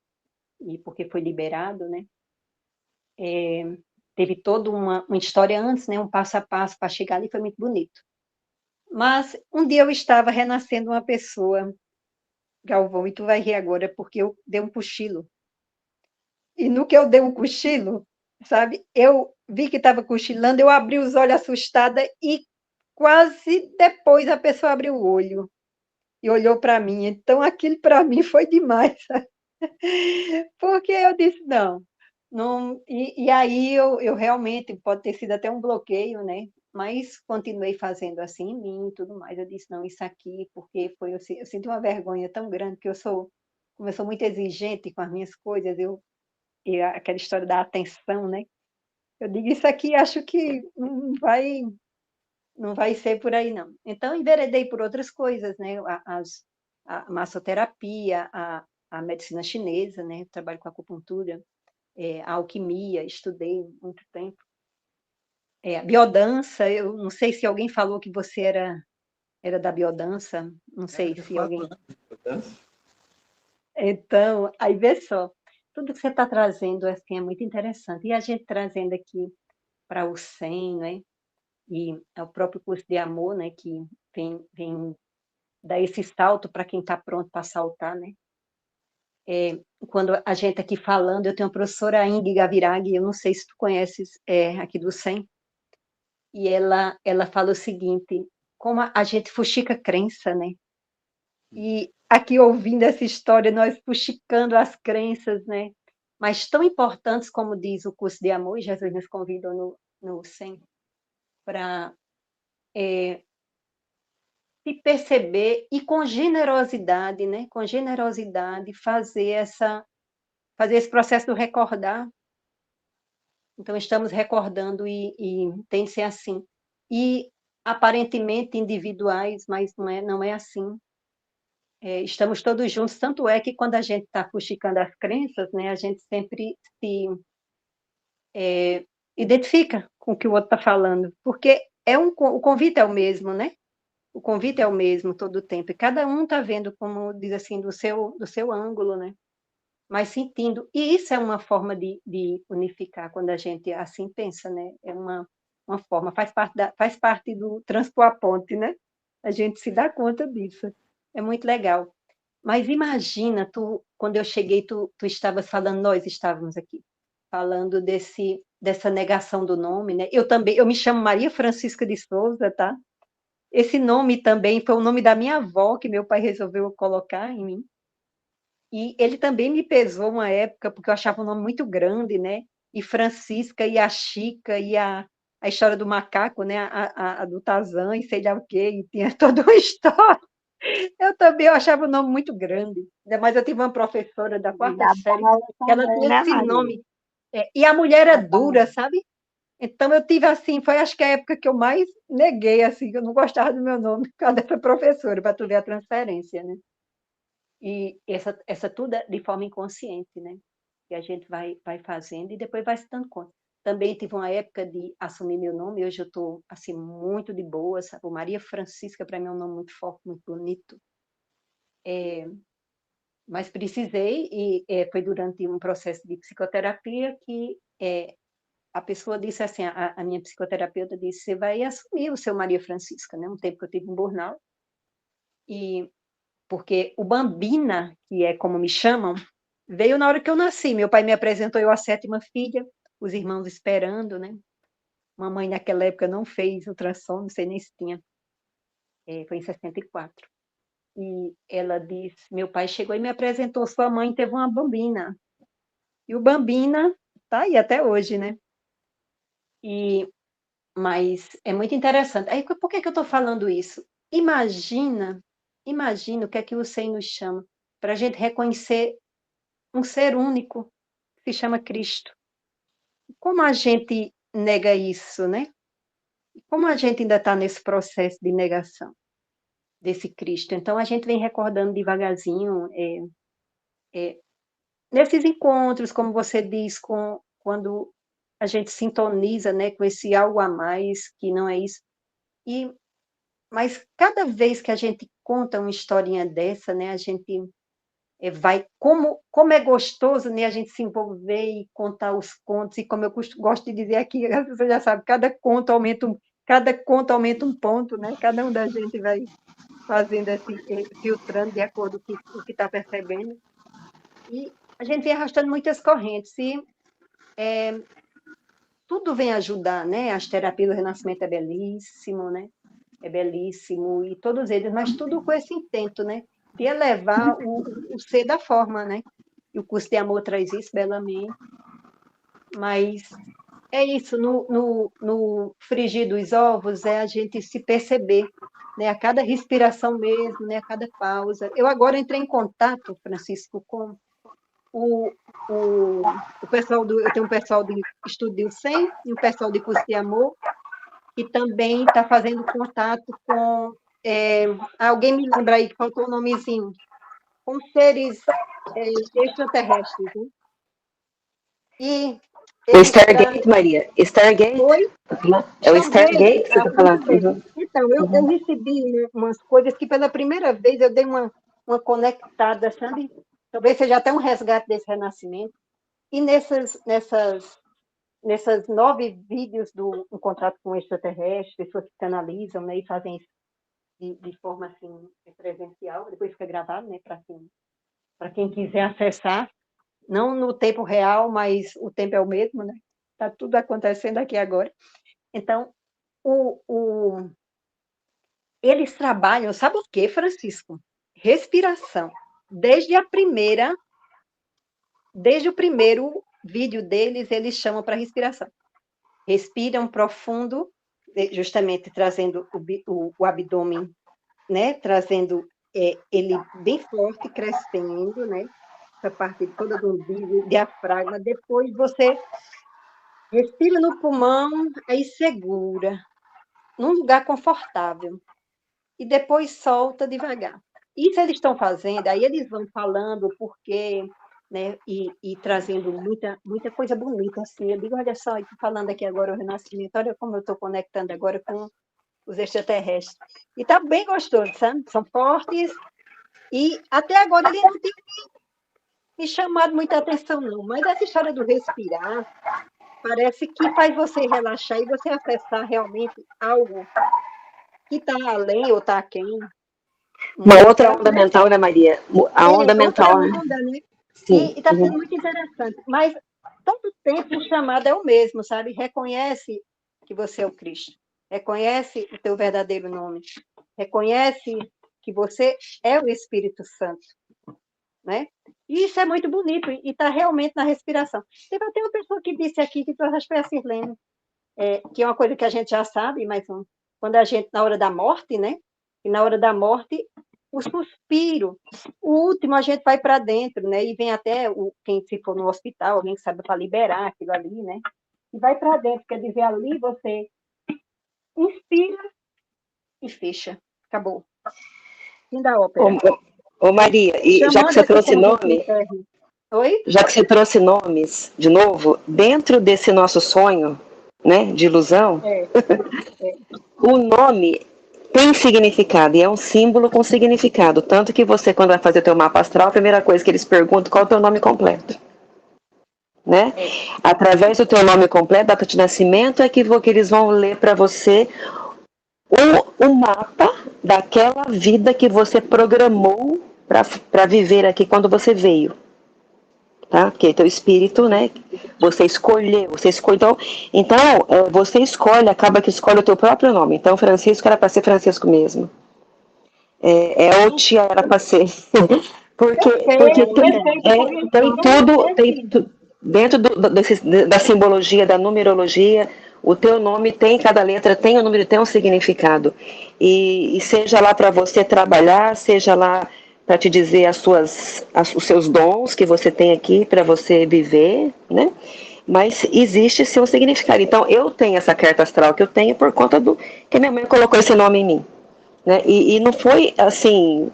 e porque foi liberado, né? Teve toda uma história antes, né? Um passo a passo para chegar ali, foi muito bonito. Mas um dia eu estava renascendo uma pessoa, Galvão, e tu vai rir agora, porque eu dei um cochilo. E no que eu dei um cochilo, sabe? Eu vi que estava cochilando, eu abri os olhos assustada e quase depois a pessoa abriu o olho e olhou para mim. Então aquilo para mim foi demais, sabe? Porque eu disse, não, não. E aí eu realmente, pode ter sido até um bloqueio, né? Mas continuei fazendo assim em mim e tudo mais. Eu disse, não, isso aqui, porque eu senti uma vergonha tão grande, que como eu sou muito exigente com as minhas coisas, e aquela história da atenção, né? Eu digo, isso aqui acho que não vai ser por aí, não. Então, enveredei por outras coisas, né? A massoterapia, a medicina chinesa, né? Eu trabalho com acupuntura, a alquimia, estudei muito tempo. A biodança, eu não sei se alguém falou que você era da biodança, não sei se alguém... Então, aí vê só, tudo que você está trazendo assim, é muito interessante. E a gente trazendo aqui para o SEM, né? E é o próprio curso de amor, né? Que vem dar esse salto para quem está pronto para saltar, né? Quando a gente aqui falando, eu tenho a professora Ingrid Gaviraghi, eu não sei se tu conheces, aqui do SEM, e ela fala o seguinte, como a gente fuxica crença, né? E aqui ouvindo essa história, nós fuxicando as crenças, né? Mas tão importantes como diz o curso de amor, e Jesus nos convidou no SEM, para se perceber e com generosidade, né? Com generosidade fazer esse processo do recordar. Então estamos recordando e tem que ser assim. E aparentemente individuais, mas não é assim. Estamos todos juntos, tanto é que quando a gente está fuxicando as crenças, né, a gente sempre se identifica com o que o outro está falando, porque o convite é o mesmo, né? O convite é o mesmo todo o tempo, e cada um está vendo, como diz assim, do seu ângulo, né? Mas sentindo. E isso é uma forma de unificar, quando a gente assim pensa, né? É uma forma, faz parte do transpor a ponte, né? A gente se dá conta disso. É muito legal. Mas imagina, quando eu cheguei, tu estavas falando, nós estávamos aqui, falando dessa negação do nome, né? Eu me chamo Maria Francisca de Souza, tá? Esse nome também foi o nome da minha avó, que meu pai resolveu colocar em mim. E ele também me pesou uma época, porque eu achava o nome muito grande, né? E Francisca, e a Chica, e a história do macaco, né? A do Tarzan, e sei lá o quê, e tinha toda uma história. Eu achava o nome muito grande. Ainda mais eu tive uma professora da E quarta a série, Paula que ela também, tinha né, esse Maria? nome. E a mulher é A Paula. dura, sabe? Então eu tive assim, foi acho que a época que eu mais neguei, assim, que eu não gostava do meu nome, por causa dessa professora, para tu ver a transferência, né? E essa tudo é de forma inconsciente, né? Que a gente vai fazendo e depois vai se dando conta. Também tive uma época de assumir meu nome, hoje eu estou assim, muito de boa, sabe? O Maria Francisca, para mim, é um nome muito forte, muito bonito. Mas precisei, e foi durante um processo de psicoterapia que a pessoa disse assim, a minha psicoterapeuta disse, você vai assumir o seu Maria Francisca, né? Um tempo que eu tive um burnout, e porque o Bambina, que é como me chamam, veio na hora que eu nasci. Meu pai me apresentou, eu a sétima filha, os irmãos esperando, né? Mamãe naquela época não fez ultrassom, não sei nem se tinha, foi em 64. E ela disse, meu pai chegou e me apresentou, sua mãe teve uma Bambina. E o Bambina tá aí até hoje, né? Mas é muito interessante. Aí, por que eu estou falando isso? Imagina o que é que o Senhor nos chama, para a gente reconhecer um ser único, que se chama Cristo. Como a gente nega isso, né? Como a gente ainda está nesse processo de negação desse Cristo? Então, a gente vem recordando devagarzinho, nesses encontros, como você diz, quando a gente sintoniza, né, com esse algo a mais, que não é isso. Mas cada vez que a gente conta uma historinha dessa, né, a gente vai, como é gostoso, né, a gente se envolver e contar os contos, e como eu gosto de dizer aqui, você já sabe, cada conto aumenta um ponto, né, cada um da gente vai fazendo assim, filtrando de acordo com o que está percebendo, e a gente vem arrastando muitas correntes, e tudo vem ajudar, né, as terapias do Renascimento é belíssimo, né, é belíssimo, e todos eles, mas tudo com esse intento, né, de elevar o ser da forma, né, e o curso de amor traz isso belamente, mas é isso, no frigir dos ovos, é a gente se perceber, né, a cada respiração mesmo, né, a cada pausa. Eu agora entrei em contato, Francisco, com o pessoal eu tenho um pessoal de Estúdio 100 e um pessoal de curso de amor, que também está fazendo contato com, alguém me lembra aí, que faltou o nomezinho, com seres extraterrestres, né? E O eles Stargate, Maria. Stargate? Oi? É o Stargate que você está falando? Muito bem. Então, eu recebi umas coisas que pela primeira vez eu dei uma conectada, sabe? Talvez seja até um resgate desse renascimento. E nessas 9 vídeos do Um Contrato com o Extraterrestre, pessoas que canalizam, né, e fazem isso de forma assim, presencial, depois fica gravado, né, para quem quiser acessar, não no tempo real, mas o tempo é o mesmo, né? Está tudo acontecendo aqui agora. Então, eles trabalham, sabe o quê, Francisco? Respiração. Desde o primeiro vídeo deles, eles chamam para respiração. Respiram profundo, justamente trazendo o abdômen, né? Trazendo ele bem forte, crescendo, né? Essa parte toda do umbigo, diafragma. Depois você respira no pulmão, aí segura, num lugar confortável. E depois solta devagar. Isso eles estão fazendo, aí eles vão falando o porquê, né, e trazendo muita coisa bonita, assim. Eu digo, olha só, estou falando aqui agora o Renascimento, olha como eu estou conectando agora com os extraterrestres. E está bem gostoso, sabe? São fortes, e até agora eles não têm me chamado muita atenção, não. Mas essa história do respirar, parece que faz você relaxar e você acessar realmente algo que está além ou está aquém. Uma outra onda mental, né, Maria? A onda mental, né? Onda, né? Sim. E está sendo muito interessante. Mas todo tempo o chamado é o mesmo, sabe? Reconhece que você é o Cristo. Reconhece o teu verdadeiro nome. Reconhece que você é o Espírito Santo. Né? E isso é muito bonito. E está realmente na respiração. Teve até uma pessoa que disse aqui, que eu acho que foi a Sirlene, que é uma coisa que a gente já sabe, mas quando a gente, na hora da morte, né? E na hora da morte, o suspiro, o último a gente vai para dentro, né? E vem até quem se for no hospital, alguém que sabe para liberar aquilo ali, né? E vai para dentro, quer dizer, ali você inspira e fecha. Acabou. Fim da ópera. Ô Maria, e já que você trouxe nome, Oi? Já que você trouxe nomes, de novo, dentro desse nosso sonho, né, de ilusão, o nome tem significado, e é um símbolo com significado. Tanto que você, quando vai fazer o teu mapa astral, a primeira coisa que eles perguntam, qual é o teu nome completo? Né? Através do teu nome completo, data de nascimento, é que eles vão ler para você o mapa daquela vida que você programou para viver aqui quando você veio. Tá? Porque teu espírito, né? Você escolheu. Então, você escolhe, acaba que escolhe o teu próprio nome. Então, Francisco era para ser Francisco mesmo. Eltia era para ser. porque tem tudo, dentro da simbologia, da numerologia, o teu nome tem, cada letra tem um número, tem um significado. E seja lá para você trabalhar, seja lá para te dizer os seus dons que você tem aqui para você viver, né? Mas existe seu significado. Então, eu tenho essa carta astral que eu tenho por conta do que minha mãe colocou esse nome em mim. Né? E não foi assim...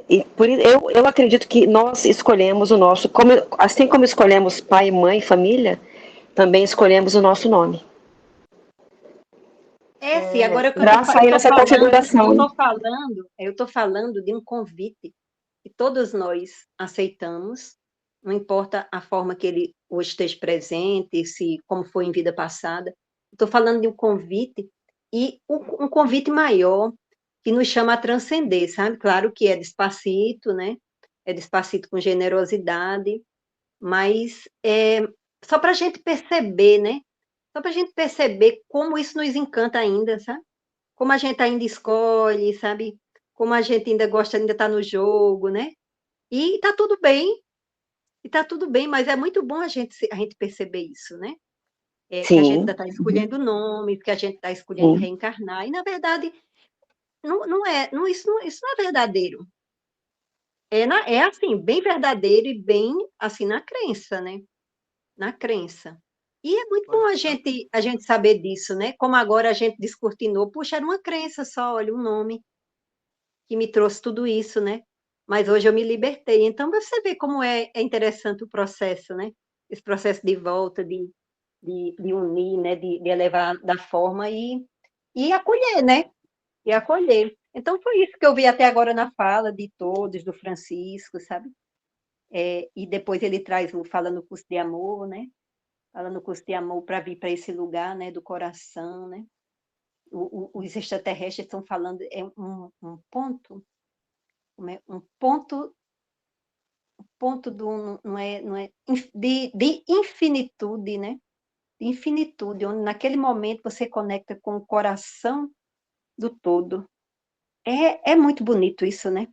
eu acredito que nós escolhemos o nosso... assim como escolhemos pai, mãe, família, também escolhemos o nosso nome. É, sim, agora que para sair nessa configuração. eu tô falando de um convite que todos nós aceitamos, não importa a forma que ele hoje esteja presente, se como foi em vida passada. Estou falando de um convite e um convite maior que nos chama a transcender, sabe? Claro que é despacito, né? É despacito com generosidade, mas é só para a gente perceber, né? Só para a gente perceber como isso nos encanta ainda, sabe? Como a gente ainda escolhe, sabe? Como a gente ainda gosta, ainda está no jogo, né? E tá tudo bem, e tá tudo bem, mas é muito bom a gente perceber isso, né? Que a gente Sim, está escolhendo nomes, que a gente está escolhendo sim, reencarnar, e na verdade, isso não é verdadeiro. É assim, bem verdadeiro e bem assim na crença, né? Na crença. E é muito bom Pode. a gente saber disso, né? Como agora a gente descortinou, puxa, era uma crença só, olha, um nome que me trouxe tudo isso, né? Mas hoje eu me libertei. Então, você vê como é interessante o processo, né? Esse processo de volta, de unir, né? De elevar da forma e acolher, né? E acolher. Então, foi isso que eu vi até agora na fala de todos, do Francisco, sabe? E depois ele traz o Fala no Curso de Amor, né? Fala no Curso de Amor para vir para esse lugar, né? Do coração, né? Os extraterrestres estão falando, é um ponto, um ponto do, não é, de infinitude, né? De infinitude, onde naquele momento você conecta com o coração do todo. É muito bonito isso, né?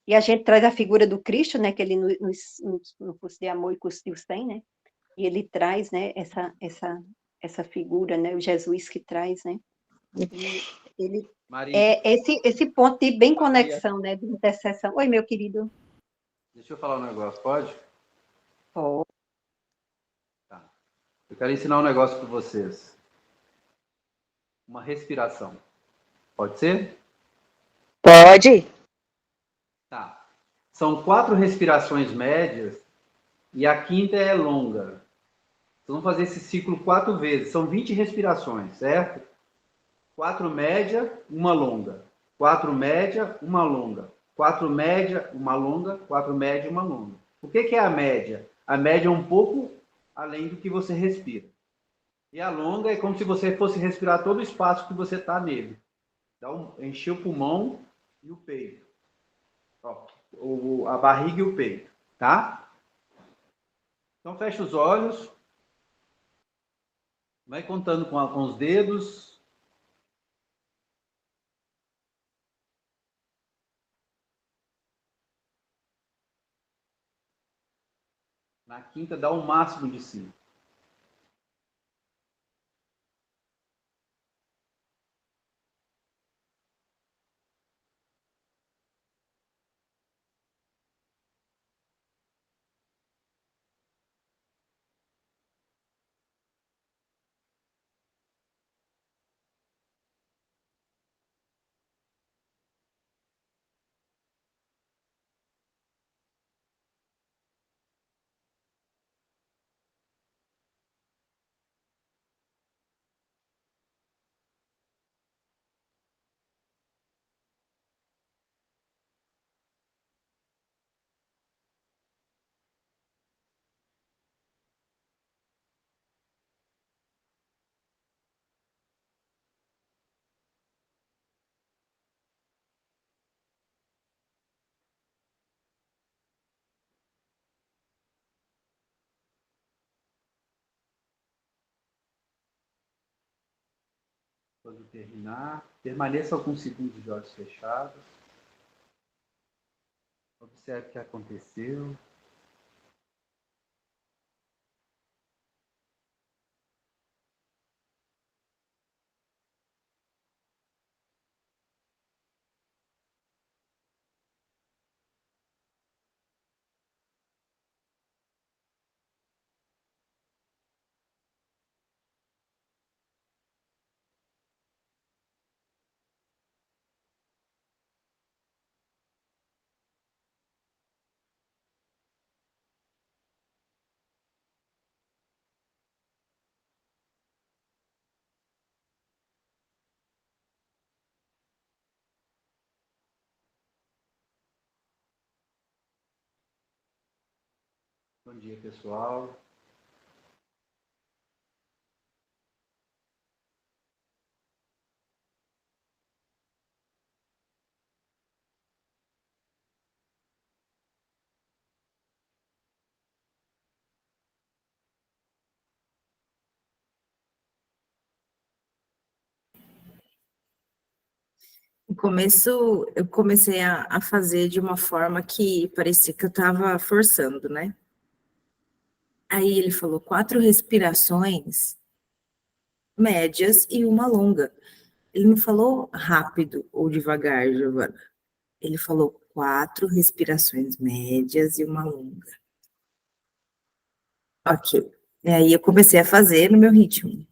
E a gente traz a figura do Cristo, né? Que ele no curso de amor e curso de 100, né? E ele traz, né? Essa figura, né? O Jesus que traz, né? E ele Maria, é esse ponto de bem Maria, conexão, né? De interseção. Oi, meu querido. deixa eu falar um negócio, pode? Oh, Tá. Eu quero ensinar um negócio para vocês. Uma respiração. Pode ser? pode. Tá. São 4 respirações médias e a quinta é longa. Vocês vão fazer esse ciclo 4 vezes. São 20 respirações, certo? 4 média, uma longa. 4 média, uma longa. 4 média, uma longa. 4 média, uma longa. O que é a média? A média é um pouco além do que você respira. E a longa é como se você fosse respirar todo o espaço que você está nele. Então, encher o pulmão e o peito. Ó, a barriga e o peito, tá? Então, fecha os olhos. Vai contando com os dedos. Na quinta, dá o máximo de si. Quando terminar, permaneça alguns segundos de olhos fechados. Observe o que aconteceu. Bom dia, pessoal. No começo, eu comecei a fazer de uma forma que parecia que eu estava forçando, né? Aí ele falou 4 respirações médias e uma longa. Ele não falou rápido ou devagar, Giovana. Ele falou 4 respirações médias e uma longa. Ok. E aí eu comecei a fazer no meu ritmo.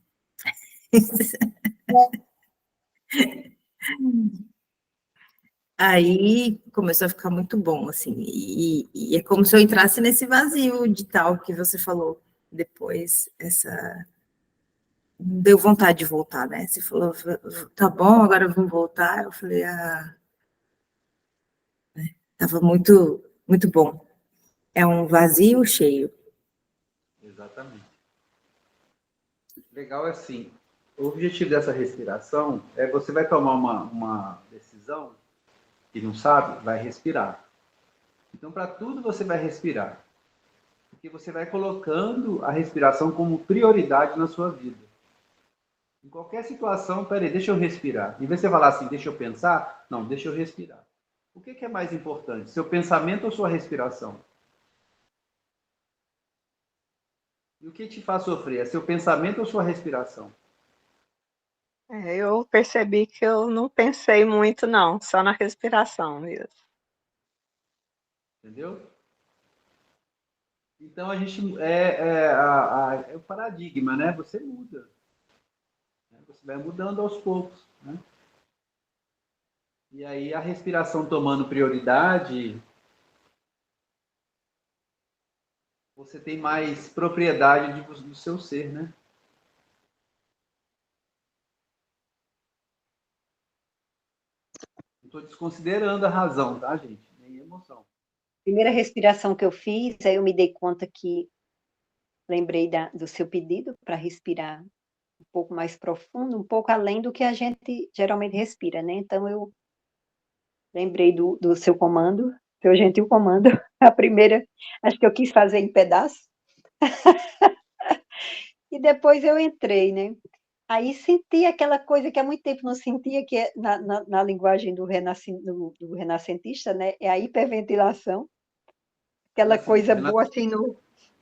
Aí começou a ficar muito bom, assim, e é como se eu entrasse nesse vazio de tal que você falou depois, deu vontade de voltar, né? Você falou, tá bom, agora vamos voltar. Eu falei, tava muito, muito bom. É um vazio cheio. Exatamente. Legal é assim, o objetivo dessa respiração é você vai tomar uma decisão que não sabe, vai respirar. Então, para tudo você vai respirar. Porque você vai colocando a respiração como prioridade na sua vida. Em qualquer situação, peraí, deixa eu respirar. Em vez de você falar assim, deixa eu pensar, não, deixa eu respirar. O que é mais importante, seu pensamento ou sua respiração? E o que te faz sofrer, é seu pensamento ou sua respiração? Eu percebi que eu não pensei muito, não, só na respiração mesmo. Entendeu? Então a gente é o paradigma, né? Você muda, né? Você vai mudando aos poucos, né? E aí a respiração tomando prioridade, você tem mais propriedade do seu ser, né? Não estou desconsiderando a razão, tá, gente? Nem a emoção. Primeira respiração que eu fiz, aí eu me dei conta que lembrei do seu pedido para respirar um pouco mais profundo, um pouco além do que a gente geralmente respira, né? Então eu lembrei do seu comando, seu gentil comando. A primeira, acho que eu quis fazer em pedaços. E depois eu entrei, né? Aí senti aquela coisa que há muito tempo não sentia, que é na linguagem do renascentista, né? É a hiperventilação, aquela coisa boa assim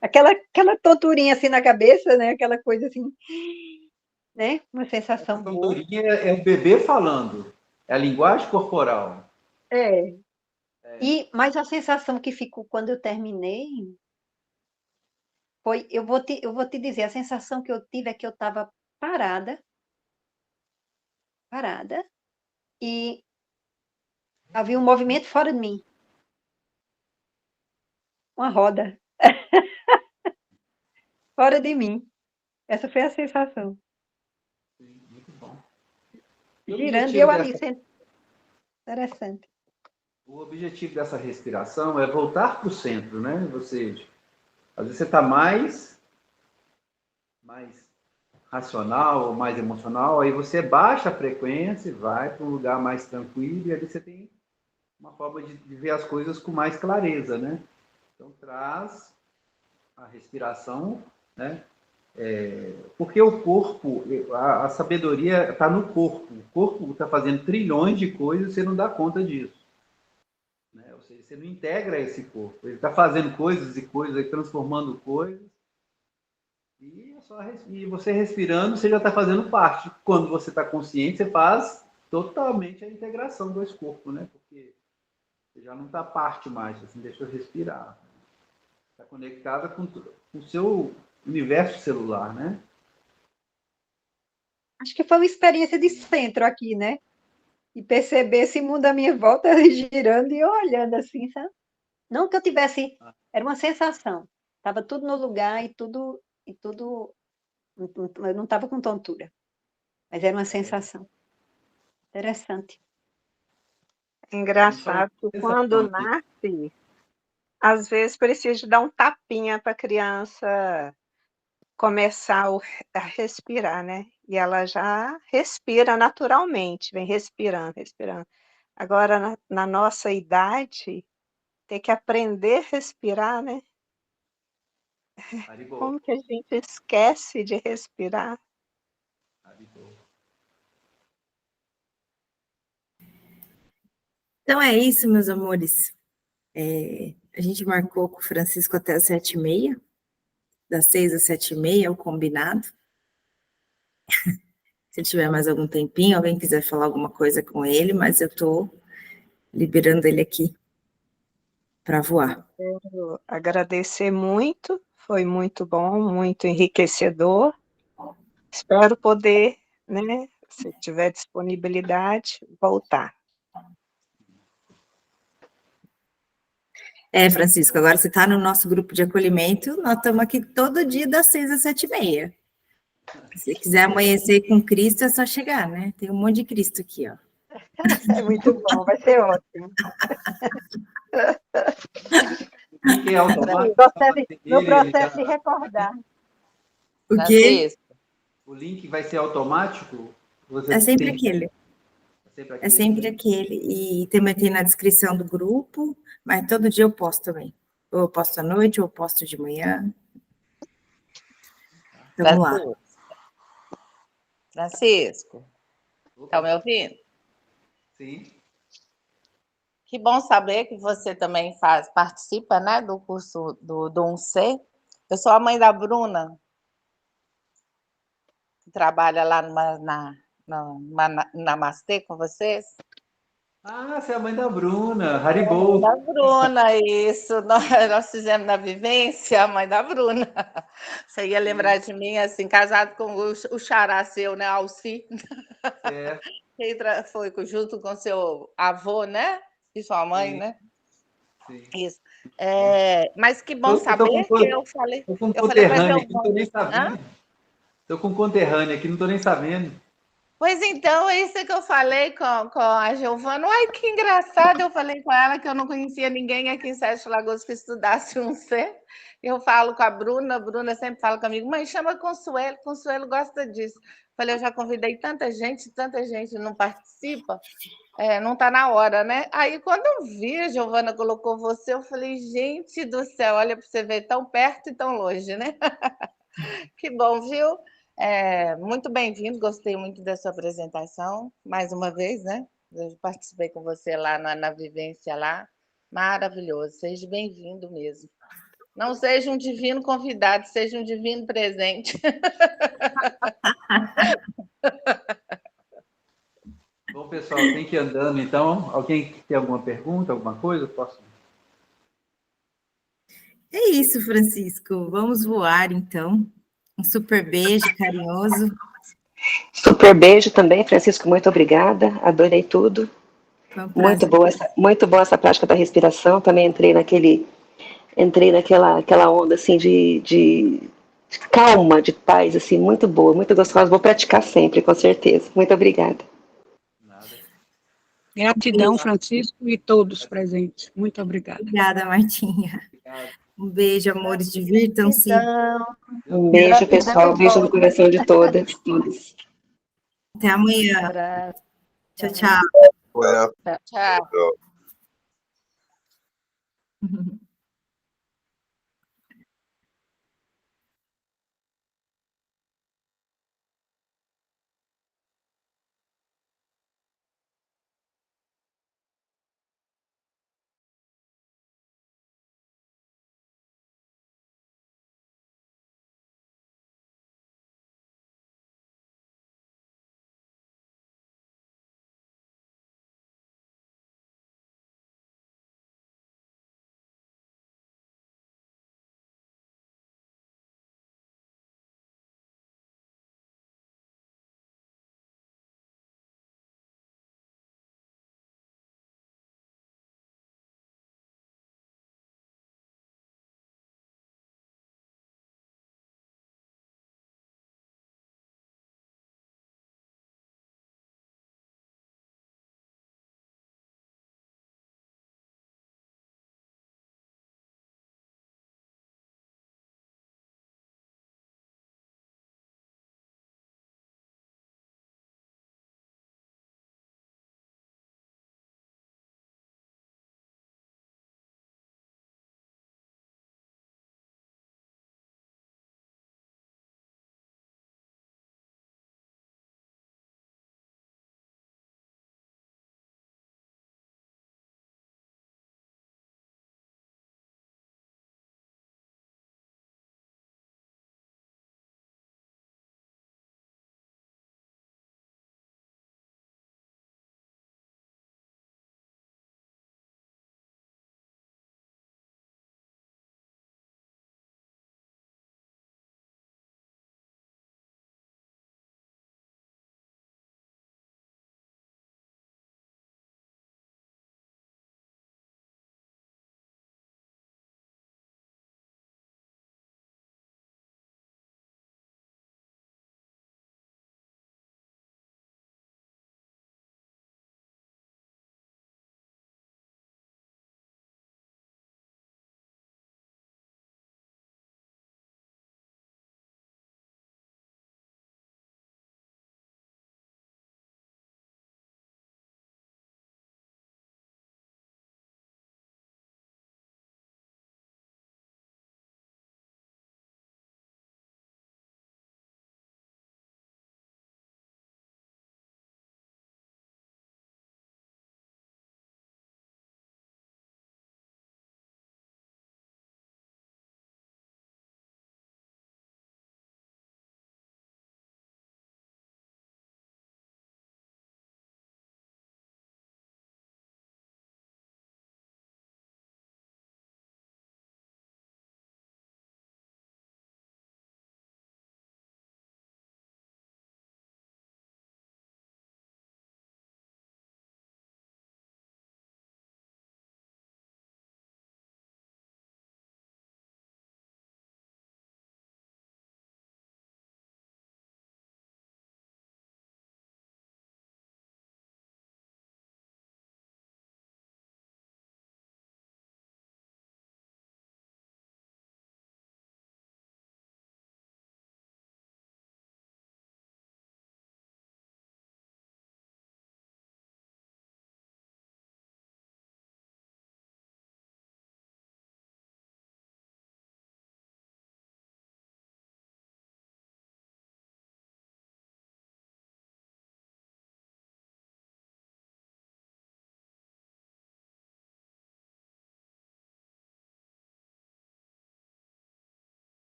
aquela tonturinha assim na cabeça, né? Aquela coisa assim, né? Uma sensação Essa boa. tonturinha é o bebê falando, é a linguagem corporal. É. Mas a sensação que ficou quando eu terminei foi, eu vou te dizer, a sensação que eu tive é que eu estava parada, e havia um movimento fora de mim, uma roda fora de mim. Essa foi a sensação. Sim, muito bom. Girando e eu ali, interessante. O objetivo dessa respiração é voltar para o centro, né? Você, às vezes você está mais racional ou mais emocional, aí você baixa a frequência e vai para um lugar mais tranquilo e ali você tem uma forma de ver as coisas com mais clareza, né? Então traz a respiração, né? Porque o corpo, a sabedoria está no corpo. O corpo está fazendo trilhões de coisas e você não dá conta disso. Né? Ou seja, você não integra esse corpo. Ele está fazendo coisas e coisas, transformando coisas. E você respirando, você já está fazendo parte. Quando você está consciente, você faz totalmente a integração do corpo, né? Porque você já não está parte mais, você deixa eu respirar. Está conectada com o seu universo celular, né? Acho que foi uma experiência de centro aqui, né? E perceber esse mundo à minha volta girando e olhando assim, sabe? Não que eu tivesse, era uma sensação. Estava tudo no lugar e tudo, eu não estava com tontura, mas era uma sensação. Interessante. Engraçado que quando nasce, às vezes precisa de dar um tapinha para a criança começar a respirar, né? E ela já respira naturalmente, vem respirando, respirando. Agora, na nossa idade, ter que aprender a respirar, né? Haribo, Como que a gente esquece de respirar? Haribo. Então é isso, meus amores. A gente marcou com o Francisco até as 7h30, das 6 às 7h30, é o combinado. Se tiver mais algum tempinho, alguém quiser falar alguma coisa com ele, mas eu estou liberando ele aqui para voar. Quero agradecer muito, foi muito bom, muito enriquecedor. Espero poder, né, se tiver disponibilidade, voltar. Francisco, agora você está no nosso grupo de acolhimento, nós estamos aqui todo dia das 6 às 7h30. Se quiser amanhecer com Cristo, é só chegar, né? Tem um monte de Cristo aqui, ó. É muito bom, vai ser ótimo. Que é automático, No processo de recordar. O quê? o link vai ser automático? Você É sempre tem- aquele. sempre É sempre aquele. E também tem na descrição do grupo, mas todo dia eu posto também. Ou eu posto à noite, ou eu posto de manhã. Vamos lá. Francisco, está me ouvindo? Sim. Que bom saber que você também participa, né, do curso do 1C. Eu sou a mãe da Bruna, que trabalha lá na Namastê com vocês. Ah, você é a mãe da Bruna, Haribo. Da Bruna, isso. Nós fizemos na vivência, a mãe da Bruna. Você ia lembrar de mim, assim, casado com o xará seu, né, Alci? É. Foi junto com seu avô, né? E sua mãe, Sim. né? Sim. Isso. Mas que bom Eu tô saber com- que eu falei. Tô com um Eu falei para conterrâneo aqui, não tô Giovana. nem sabendo. Tô com um conterrâneo aqui, não tô nem sabendo. Pois então, é isso que eu falei com a Giovana. Ai, que engraçado. Eu falei com ela que eu não conhecia ninguém aqui em Sete Lagoas que estudasse 1C. Eu falo com a Bruna sempre fala comigo, mãe, chama Consuelo gosta disso. Falei, eu já convidei tanta gente não participa, não está na hora, né? Aí, quando eu vi, a Giovana colocou você, eu falei, gente do céu, olha para você ver, tão perto e tão longe, né? Que bom, viu? Muito bem-vindo, gostei muito da sua apresentação, mais uma vez, né? Eu participei com você lá na vivência lá, maravilhoso, seja bem-vindo mesmo. Não seja um divino convidado, seja um divino presente. Bom, pessoal, tem que ir andando, então. Alguém tem alguma pergunta, alguma coisa? Eu posso... É isso, Francisco. Vamos voar, então. Um super beijo carinhoso. Super beijo também, Francisco, muito obrigada, adorei tudo. Foi um Muito prazer. muito boa essa prática da respiração, também entrei naquela onda assim de calma, de paz, assim, muito boa, muito gostosa. Vou praticar sempre, com certeza. Muito obrigada. Nada. Gratidão, Francisco, e todos presentes. Muito obrigada. Obrigada, Martinha. Obrigado. Um beijo, amores, divirtam-se. Um beijo, pessoal, beijo no coração de todas. Até amanhã. Tchau, tchau. Tchau. Uhum.